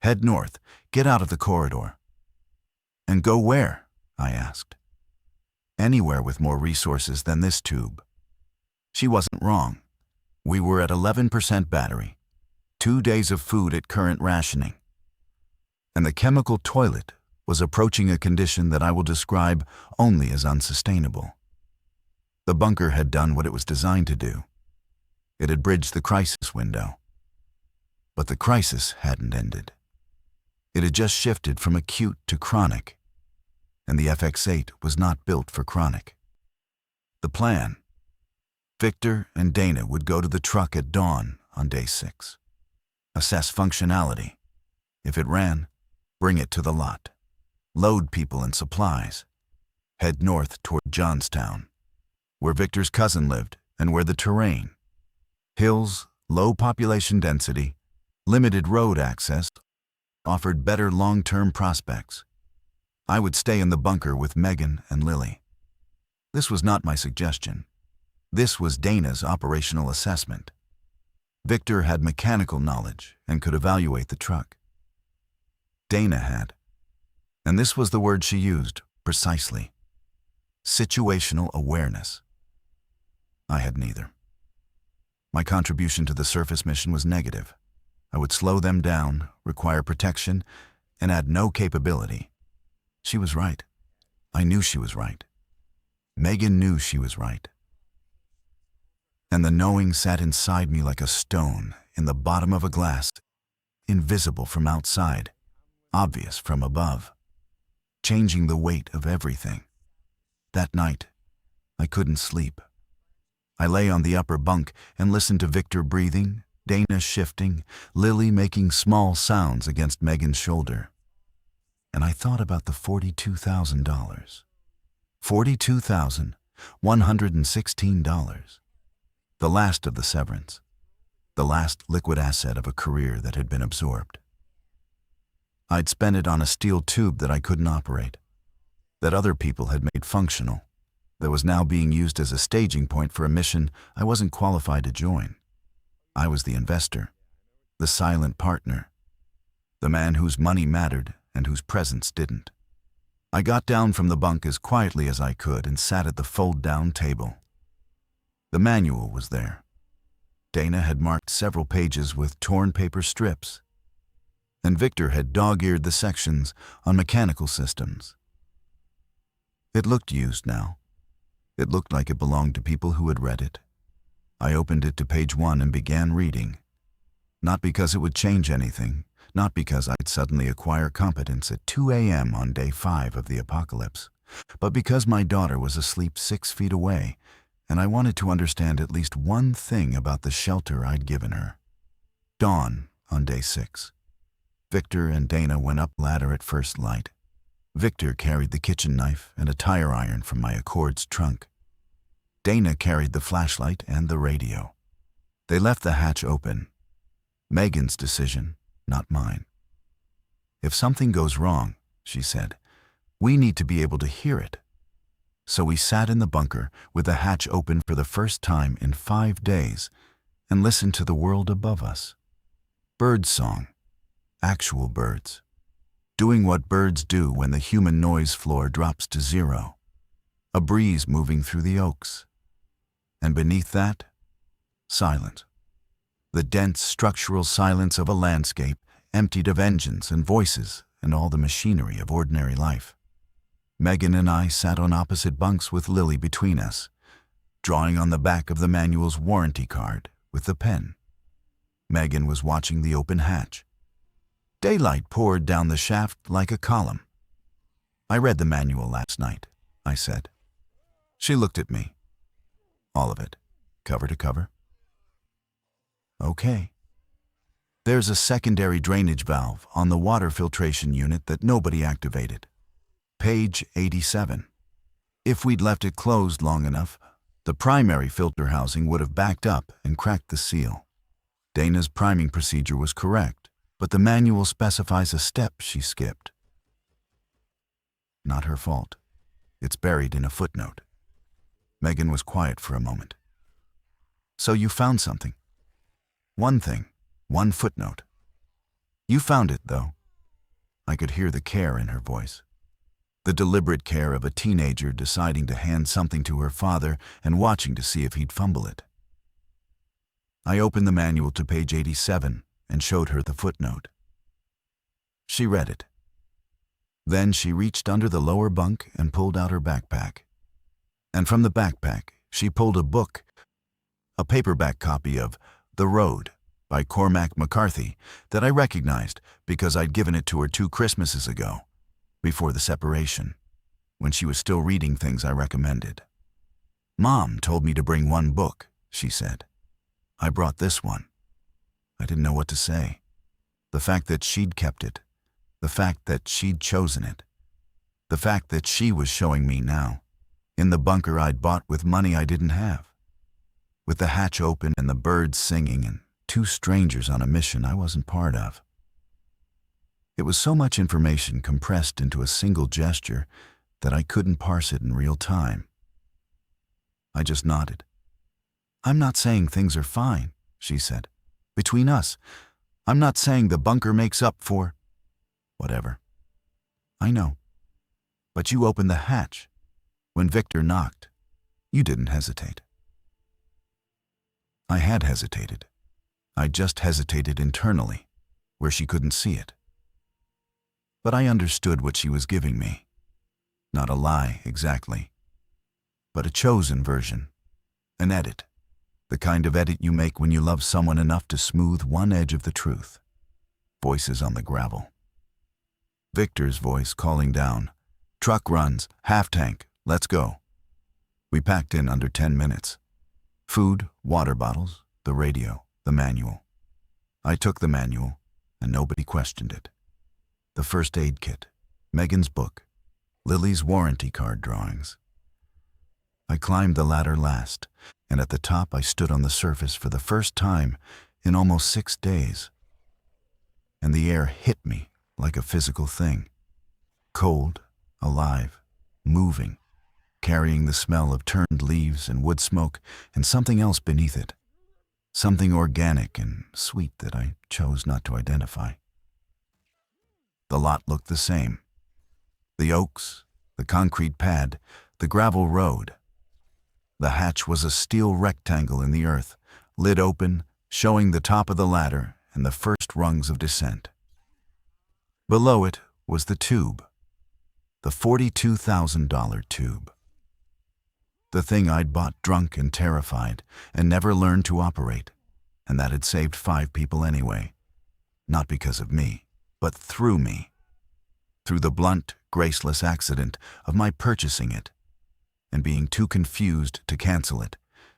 Head north, get out of the corridor." And go where? I asked. Anywhere with more resources than this tube. She wasn't wrong. We were at 11% battery, 2 days of food at current rationing. And the chemical toilet was approaching a condition that I will describe only as unsustainable. The bunker had done what it was designed to do. It had bridged the crisis window. But the crisis hadn't ended. It had just shifted from acute to chronic, and the FX-8 was not built for chronic. The plan: Victor and Dana would go to the truck at dawn on day 6. Assess functionality. If it ran, bring it to the lot. Load people and supplies. Head north toward Johnstown, where Victor's cousin lived and where the terrain, hills, low population density, limited road access, offered better long-term prospects. I would stay in the bunker with Megan and Lily. This was not my suggestion. This was Dana's operational assessment. Victor had mechanical knowledge and could evaluate the truck. Dana had, and this was the word she used precisely: situational awareness. I had neither. My contribution to the surface mission was negative. I would slow them down, require protection, and add no capability. She was right. I knew she was right. Megan knew she was right. And the knowing sat inside me like a stone in the bottom of a glass, invisible from outside, obvious from above, changing the weight of everything. That night, I couldn't sleep. I lay on the upper bunk and listened to Victor breathing, Dana shifting, Lily making small sounds against Megan's shoulder. And I thought about the $42,000. $42,116. The last of the severance. The last liquid asset of a career that had been absorbed. I'd spent it on a steel tube that I couldn't operate, that other people had made functional, that was now being used as a staging point for a mission I wasn't qualified to join. I was the investor, the silent partner, the man whose money mattered and whose presence didn't. I got down from the bunk as quietly as I could and sat at the fold-down table. The manual was there. Dana had marked several pages with torn paper strips, and Victor had dog-eared the sections on mechanical systems. It looked used now. It looked like it belonged to people who had read it. I opened it to page 1 and began reading. Not because it would change anything, not because I'd suddenly acquire competence at 2 a.m. on day 5 of the apocalypse, but because my daughter was asleep 6 feet away, and I wanted to understand at least one thing about the shelter I'd given her. Dawn on day 6. Victor and Dana went up ladder at first light. Victor carried the kitchen knife and a tire iron from my Accord's trunk. Dana carried the flashlight and the radio. They left the hatch open. Megan's decision, not mine. If something goes wrong, she said, we need to be able to hear it. So we sat in the bunker with the hatch open for the first time in 5 days and listened to the world above us. Birdsong, actual birds, doing what birds do when the human noise floor drops to 0. A breeze moving through the oaks. And beneath that, silence. The dense structural silence of a landscape emptied of engines and voices and all the machinery of ordinary life. Megan and I sat on opposite bunks with Lily between us, drawing on the back of the manual's warranty card with the pen. Megan was watching the open hatch. Daylight poured down the shaft like a column. I read the manual last night, I said. She looked at me. All of it, cover to cover. Okay. There's a secondary drainage valve on the water filtration unit that nobody activated. Page 87. If we'd left it closed long enough, the primary filter housing would have backed up and cracked the seal. Dana's priming procedure was correct, but the manual specifies a step she skipped. Not her fault. It's buried in a footnote. Megan was quiet for a moment. So you found something. One thing, one footnote. You found it, though. I could hear the care in her voice. The deliberate care of a teenager deciding to hand something to her father and watching to see if he'd fumble it. I opened the manual to page 87 and showed her the footnote. She read it. Then she reached under the lower bunk and pulled out her backpack. And from the backpack, she pulled a book, a paperback copy of The Road by Cormac McCarthy that I recognized because I'd given it to her 2 Christmases ago, before the separation, when she was still reading things I recommended. "Mom told me to bring one book," she said. "I brought this one." I didn't know what to say. The fact that she'd kept it, the fact that she'd chosen it, the fact that she was showing me now, in the bunker I'd bought with money I didn't have, with the hatch open and the birds singing and 2 strangers on a mission I wasn't part of. It was so much information compressed into a single gesture that I couldn't parse it in real time. I just nodded. "I'm not saying things are fine," she said. "Between us, I'm not saying the bunker makes up for whatever. I know. But you opened the hatch. When Victor knocked, you didn't hesitate." I had hesitated. I just hesitated internally, where she couldn't see it. But I understood what she was giving me. Not a lie, exactly, but a chosen version, an edit, the kind of edit you make when you love someone enough to smooth one edge of the truth. Voices on the gravel. Victor's voice calling down, "Truck runs, half tank, let's go." We packed in under 10 minutes. Food, water bottles, the radio, the manual. I took the manual, and nobody questioned it. The first aid kit, Megan's book, Lily's warranty card drawings. I climbed the ladder last, and at the top I stood on the surface for the first time in almost 6 days. And the air hit me like a physical thing. Cold, alive, moving, carrying the smell of turned leaves and wood smoke and something else beneath it. Something organic and sweet that I chose not to identify. The lot looked the same. The oaks, the concrete pad, the gravel road. The hatch was a steel rectangle in the earth, lid open, showing the top of the ladder and the first rungs of descent. Below it was the tube, the $42,000 tube. The thing I'd bought drunk and terrified and never learned to operate, and that had saved 5 people anyway. Not because of me, but through me. Through the blunt, graceless accident of my purchasing it, and being too confused to cancel it,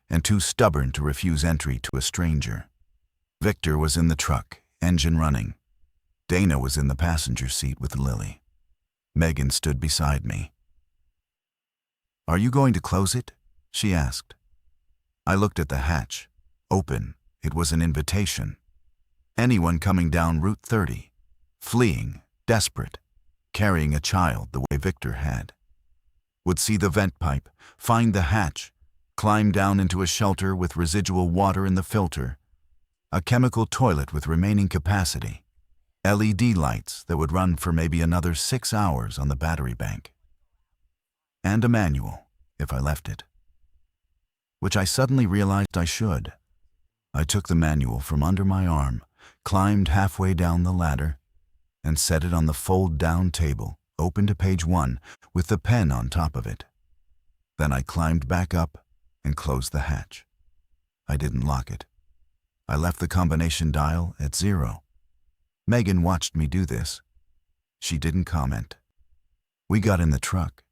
and too stubborn to refuse entry to a stranger. Victor was in the truck, engine running. Dana was in the passenger seat with Lily. Megan stood beside me. "Are you going to close it?" she asked. I looked at the hatch. Open. It was an invitation. Anyone coming down Route 30, fleeing, desperate, carrying a child the way Victor had, would see the vent pipe, find the hatch, climb down into a shelter with residual water in the filter, a chemical toilet with remaining capacity, LED lights that would run for maybe another 6 hours on the battery bank, and a manual, if I left it. Which I suddenly realized I should. I took the manual from under my arm, climbed halfway down the ladder, and set it on the fold-down table, open to page 1, with the pen on top of it. Then I climbed back up and closed the hatch. I didn't lock it. I left the combination dial at 0. Megan watched me do this. She didn't comment. We got in the truck.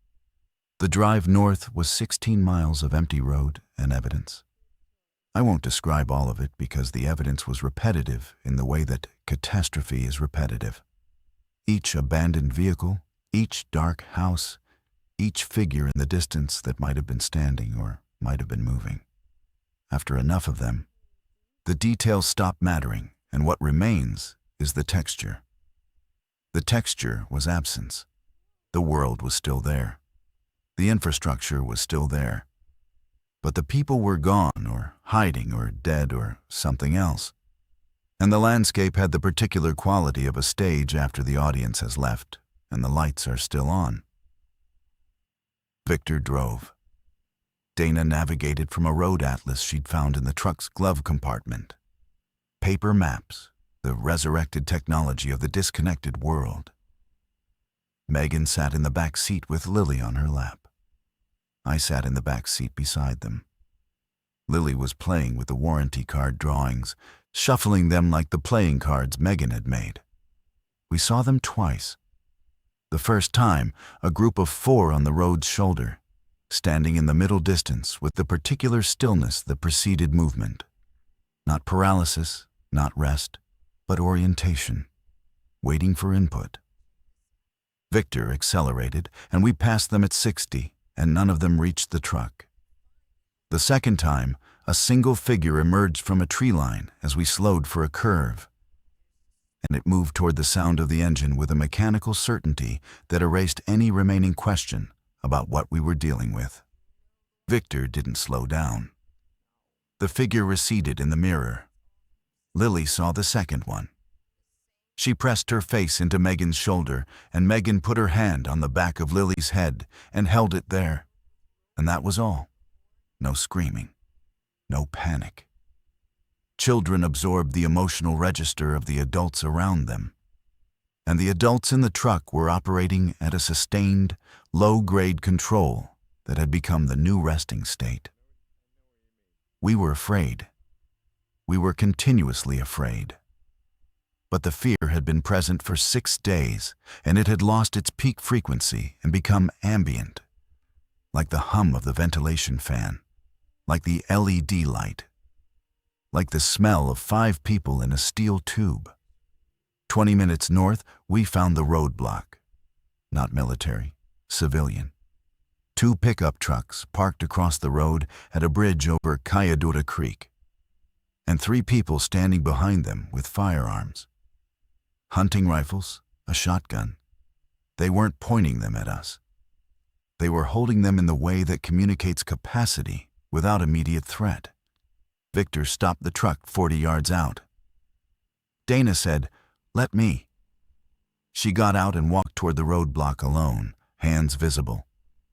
The drive north was 16 miles of empty road and evidence. I won't describe all of it because the evidence was repetitive in the way that catastrophe is repetitive. Each abandoned vehicle, each dark house, each figure in the distance that might have been standing or might have been moving. After enough of them, the details stop mattering, and what remains is the texture. The texture was absence. The world was still there. The infrastructure was still there. But the people were gone or hiding or dead or something else. And the landscape had the particular quality of a stage after the audience has left and the lights are still on. Victor drove. Dana navigated from a road atlas she'd found in the truck's glove compartment. Paper maps, the resurrected technology of the disconnected world. Megan sat in the back seat with Lily on her lap. I sat in the back seat beside them. Lily was playing with the warranty card drawings, shuffling them like the playing cards Megan had made. We saw them twice. The first time, a group of 4 on the road's shoulder, standing in the middle distance with the particular stillness that preceded movement. Not paralysis, not rest, but orientation, waiting for input. Victor accelerated, and we passed them at 60, and none of them reached the truck. The second time, a single figure emerged from a tree line as we slowed for a curve, and it moved toward the sound of the engine with a mechanical certainty that erased any remaining question about what we were dealing with. Victor didn't slow down. The figure receded in the mirror. Lily saw the second one. She pressed her face into Megan's shoulder, and Megan put her hand on the back of Lily's head and held it there. And that was all. No screaming. No panic. Children absorbed the emotional register of the adults around them. And the adults in the truck were operating at a sustained, low-grade control that had become the new resting state. We were afraid. We were continuously afraid. But the fear had been present for 6 days, and it had lost its peak frequency and become ambient, like the hum of the ventilation fan, like the LED light, like the smell of 5 people in a steel tube. 20 minutes north, we found the roadblock. Not military, civilian. 2 pickup trucks parked across the road at a bridge over Cayadura Creek, and 3 people standing behind them with firearms. Hunting rifles, a shotgun. They weren't pointing them at us. They were holding them in the way that communicates capacity without immediate threat. Victor stopped the truck 40 yards out. Dana said, "Let me." She got out and walked toward the roadblock alone, hands visible,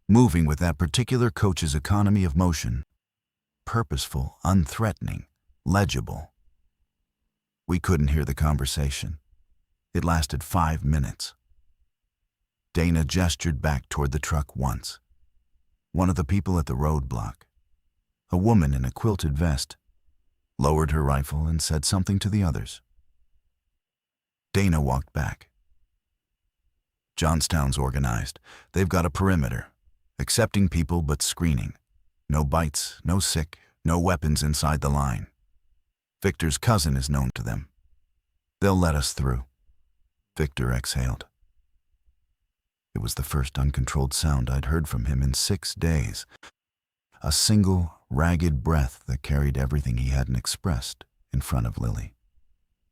moving with that particular coach's economy of motion. Purposeful, unthreatening, legible. We couldn't hear the conversation. It lasted 5 minutes. Dana gestured back toward the truck once. One of the people at the roadblock, a woman in a quilted vest, lowered her rifle and said something to the others. Dana walked back. Johnstown's organized. They've got a perimeter, accepting people but screening. No bites, no sick, no weapons inside the line. Victor's cousin is known to them. They'll let us through. Victor exhaled. It was the first uncontrolled sound I'd heard from him in 6 days. A single, ragged breath that carried everything he hadn't expressed in front of Lily.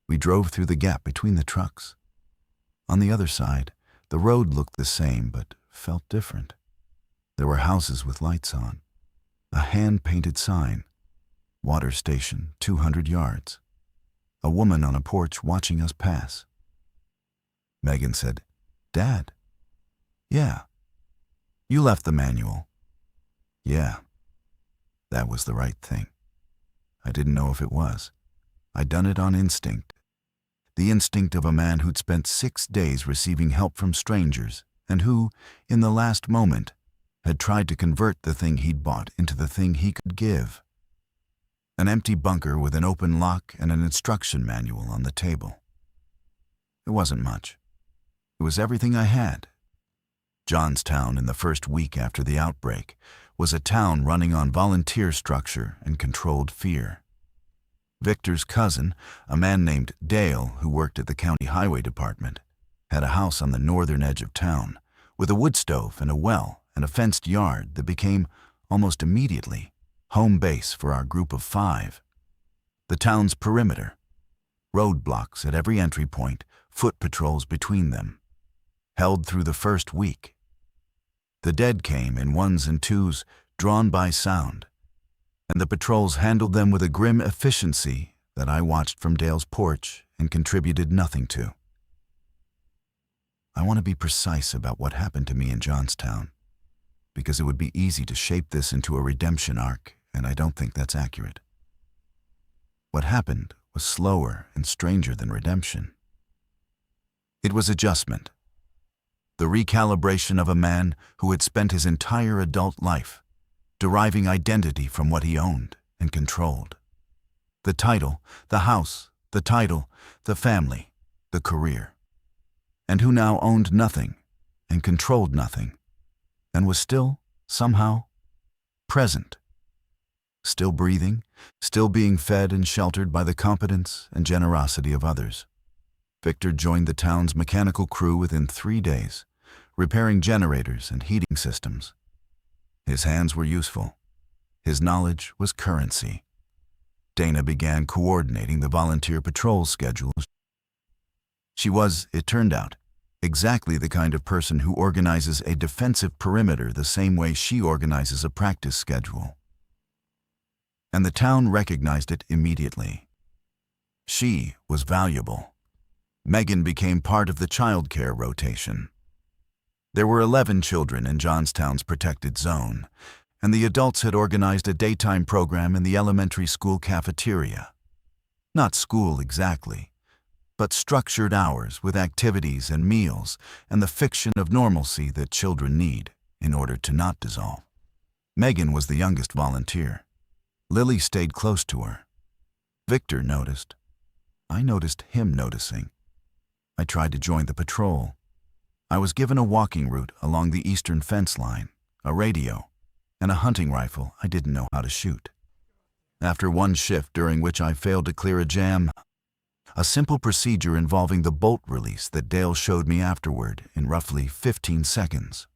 We drove through the gap between the trucks. On the other side, the road looked the same but felt different. There were houses with lights on, a hand-painted sign, water station 200 yards, a woman on a porch watching us pass. Megan said, "Dad." "Yeah." "You left the manual." "Yeah." That was the right thing. I didn't know if it was. I'd done it on instinct. The instinct of a man who'd spent 6 days receiving help from strangers and who, in the last moment, had tried to convert the thing he'd bought into the thing he could give. An empty bunker with an open lock and an instruction manual on the table. It wasn't much. It was everything I had. Johnstown, in the first week after the outbreak, was a town running on volunteer structure and controlled fear. Victor's cousin, a man named Dale who worked at the county highway department, had a house on the northern edge of town with a wood stove and a well and a fenced yard that became, almost immediately, home base for our group of 5. The town's perimeter. Roadblocks at every entry point, foot patrols between them. Held through the first week. The dead came in 1s and 2s, drawn by sound, and the patrols handled them with a grim efficiency that I watched from Dale's porch and contributed nothing to. I want to be precise about what happened to me in Johnstown. because it would be easy to shape this into a redemption arc, and I don't think that's accurate. What happened was slower and stranger than redemption. It was adjustment. The recalibration of a man who had spent his entire adult life deriving identity from what he owned and controlled. The title, the house, the title, the family, the career. And who now owned nothing and controlled nothing and was still, somehow, present. Still breathing, still being fed and sheltered by the competence and generosity of others. Victor joined the town's mechanical crew within 3 days, repairing generators and heating systems. His hands were useful. His knowledge was currency. Dana began coordinating the volunteer patrol schedules. She was, it turned out, exactly the kind of person who organizes a defensive perimeter the same way she organizes a practice schedule. And the town recognized it immediately. She was valuable. Megan became part of the childcare rotation. There were 11 children in Johnstown's protected zone, and the adults had organized a daytime program in the elementary school cafeteria. Not school exactly, but structured hours with activities and meals and the fiction of normalcy that children need in order to not dissolve. Megan was the youngest volunteer. Lily stayed close to her. Victor noticed. I noticed him noticing. I tried to join the patrol. I was given a walking route along the eastern fence line, a radio, and a hunting rifle I didn't know how to shoot. After one shift during which I failed to clear a jam, a simple procedure involving the bolt release that Dale showed me afterward in roughly 15 seconds,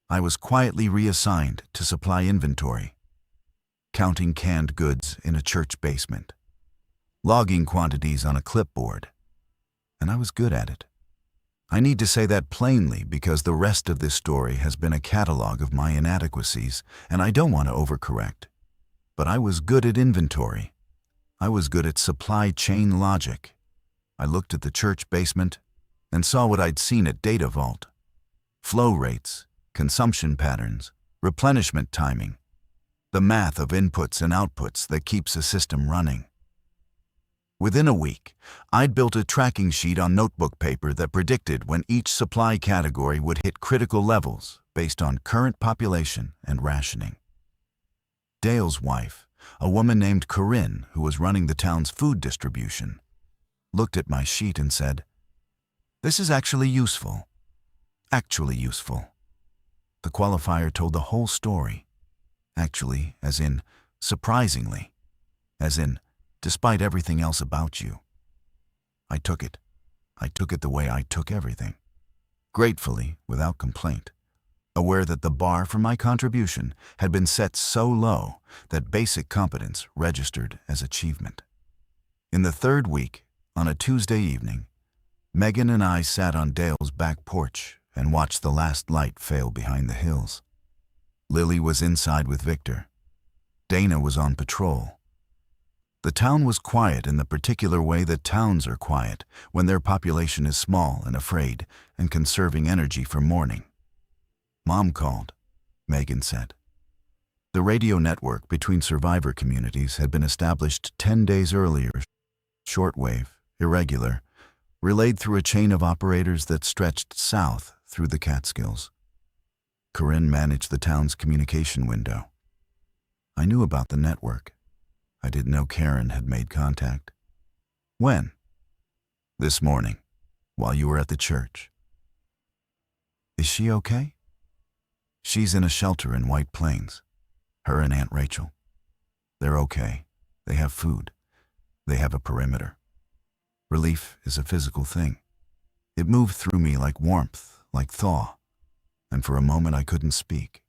I was quietly reassigned to supply inventory, counting canned goods in a church basement, logging quantities on a clipboard, and I was good at it. I need to say that plainly because the rest of this story has been a catalog of my inadequacies, and I don't want to overcorrect. But I was good at inventory. I was good at supply chain logic. I looked at the church basement and saw what I'd seen at Data Vault. Flow rates, consumption patterns, replenishment timing, the math of inputs and outputs that keeps a system running. Within a week, I'd built a tracking sheet on notebook paper that predicted when each supply category would hit critical levels based on current population and rationing. Dale's wife, a woman named Corinne who was running the town's food distribution, looked at my sheet and said, "This is actually useful. Actually useful." The qualifier told the whole story. Actually, as in, surprisingly, as in, despite everything else about you. I took it. I took it the way I took everything. Gratefully, without complaint, aware that the bar for my contribution had been set so low that basic competence registered as achievement. In the third week, on a Tuesday evening, Megan and I sat on Dale's back porch and watched the last light fail behind the hills. Lily was inside with Victor. Dana was on patrol. The town was quiet in the particular way that towns are quiet when their population is small and afraid and conserving energy for mourning. "Mom called," Megan said. The radio network between survivor communities had been established 10 days earlier, shortwave, irregular, relayed through a chain of operators that stretched south through the Catskills. Corinne managed the town's communication window. I knew about the network. I didn't know Karen had made contact. When? This morning, while you were at the church. Is she okay? She's in a shelter in White Plains. Her and Aunt Rachel. They're okay. They have food. They have a perimeter. Relief is a physical thing. It moved through me like warmth, like thaw, and for a moment I couldn't speak.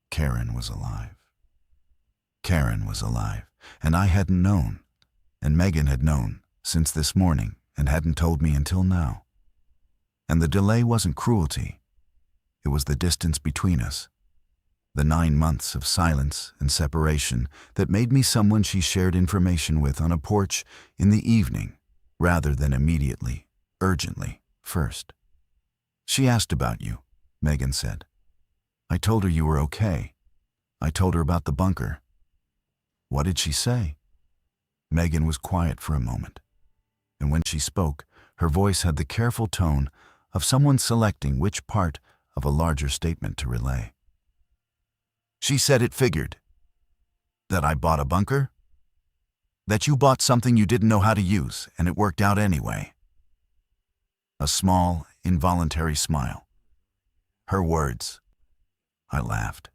Karen was alive. Karen was alive, and I hadn't known, and Megan had known since this morning and hadn't told me until now. And the delay wasn't cruelty. It was the distance between us. The 9 months of silence and separation that made me someone she shared information with on a porch in the evening rather than immediately, urgently, first. She asked about you, Megan said. I told her you were okay. I told her about the bunker. What did she say? Megan was quiet for a moment, and when she spoke, her voice had the careful tone of someone selecting which part of a larger statement to relay. She said it figured. That I bought a bunker? That you bought something you didn't know how to use, and it worked out anyway. A small, involuntary smile. Her words. I laughed.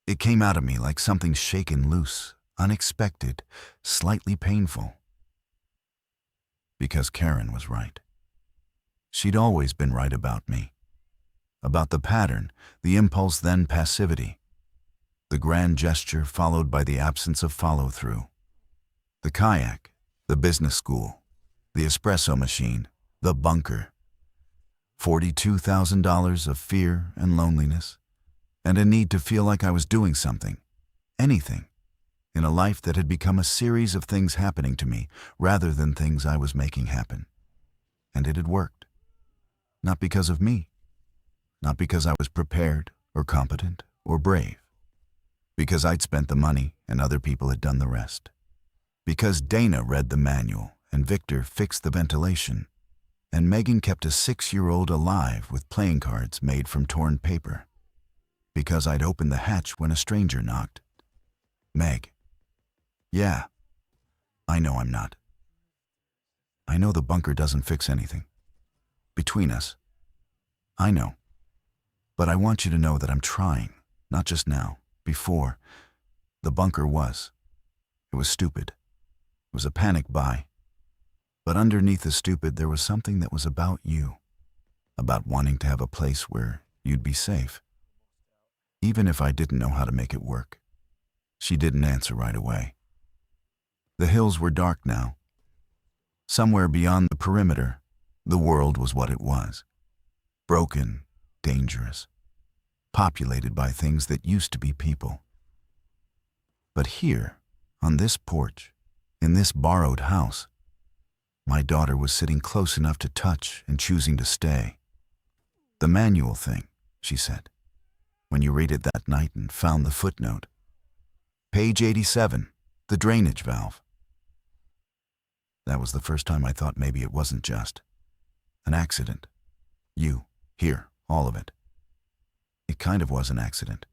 It came out of me like something shaken loose, unexpected, slightly painful. Because Karen was right. She'd always been right about me. About the pattern, the impulse then passivity. The grand gesture followed by the absence of follow-through. The kayak, the business school, the espresso machine, the bunker. $42,000 of fear and loneliness, and a need to feel like I was doing something, anything, in a life that had become a series of things happening to me rather than things I was making happen. And it had worked. Not because of me. Not because I was prepared or competent or brave. Because I'd spent the money and other people had done the rest. Because Dana read the manual and Victor fixed the ventilation, and Megan kept a 6-year-old alive with playing cards made from torn paper. Because I'd opened the hatch when a stranger knocked. Meg. Yeah, I know I'm not. I know the bunker doesn't fix anything. Between us. I know. But I want you to know that I'm trying, not just now, before. The bunker was. It was stupid. It was a panic buy. But underneath the stupid, there was something that was about you. About wanting to have a place where you'd be safe. Even if I didn't know how to make it work. She didn't answer right away. The hills were dark now. Somewhere beyond the perimeter, the world was what it was. Broken, dangerous, populated by things that used to be people. But here, on this porch, in this borrowed house, my daughter was sitting close enough to touch and choosing to stay. The manual thing, she said, when you read it that night and found the footnote. Page 87, the drainage valve. That was the first time I thought maybe it wasn't just an accident. You, here, all of it. It kind of was an accident.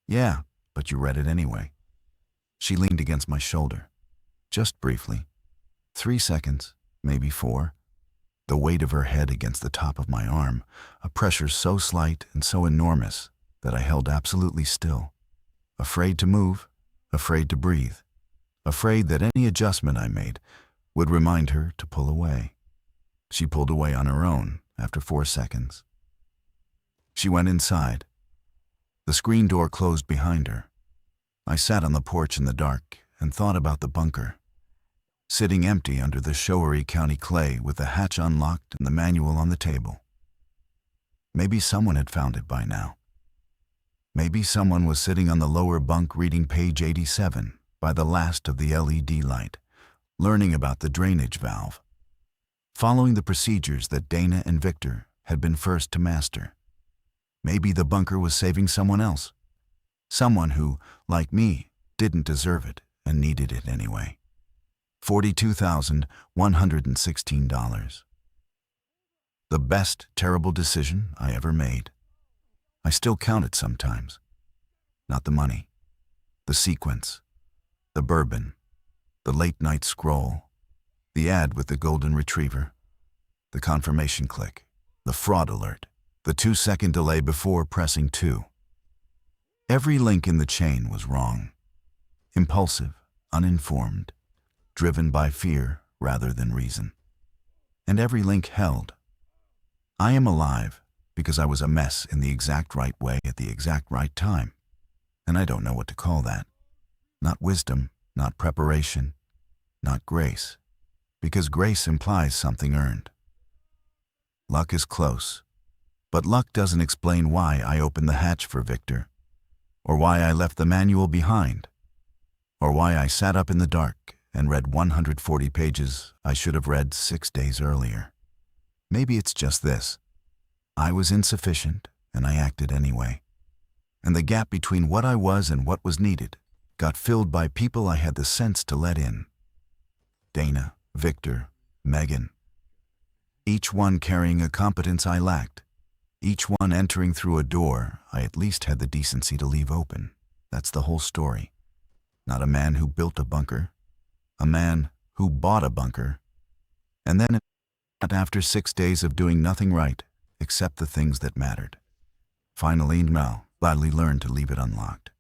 Yeah, but you read it anyway. She leaned against my shoulder, just briefly. 3 seconds, maybe 4. The weight of her head against the top of my arm, a pressure so slight and so enormous that I held absolutely still, afraid to move, afraid to breathe, afraid that any adjustment I made would remind her to pull away. She pulled away on her own after 4 seconds. She went inside. The screen door closed behind her. I sat on the porch in the dark and thought about the bunker. Sitting empty under the showery county clay with the hatch unlocked and the manual on the table. Maybe someone had found it by now. Maybe someone was sitting on the lower bunk reading page 87 by the last of the LED light, learning about the drainage valve, following the procedures that Dana and Victor had been first to master. Maybe the bunker was saving someone else, someone who, like me, didn't deserve it and needed it anyway. $42,116. The best terrible decision I ever made. I still count it sometimes. Not the money, the sequence, the bourbon, the late-night scroll, the ad with the golden retriever, the confirmation click, the fraud alert, the 2-second delay before pressing 2. Every link in the chain was wrong. Impulsive, uninformed, driven by fear rather than reason. And every link held. I am alive because I was a mess in the exact right way at the exact right time. And I don't know what to call that. Not wisdom, not preparation, not grace, because grace implies something earned. Luck is close, but luck doesn't explain why I opened the hatch for Victor, or why I left the manual behind, or why I sat up in the dark and read 140 pages I should have read 6 days earlier. Maybe it's just this. I was insufficient and I acted anyway. And the gap between what I was and what was needed got filled by people I had the sense to let in. Dana, Victor, Megan. Each one carrying a competence I lacked. Each one entering through a door I at least had the decency to leave open. That's the whole story. Not a man who built a bunker. A man who bought a bunker. And then, after 6 days of doing nothing right, except the things that mattered, finally, Mel gladly learned to leave it unlocked.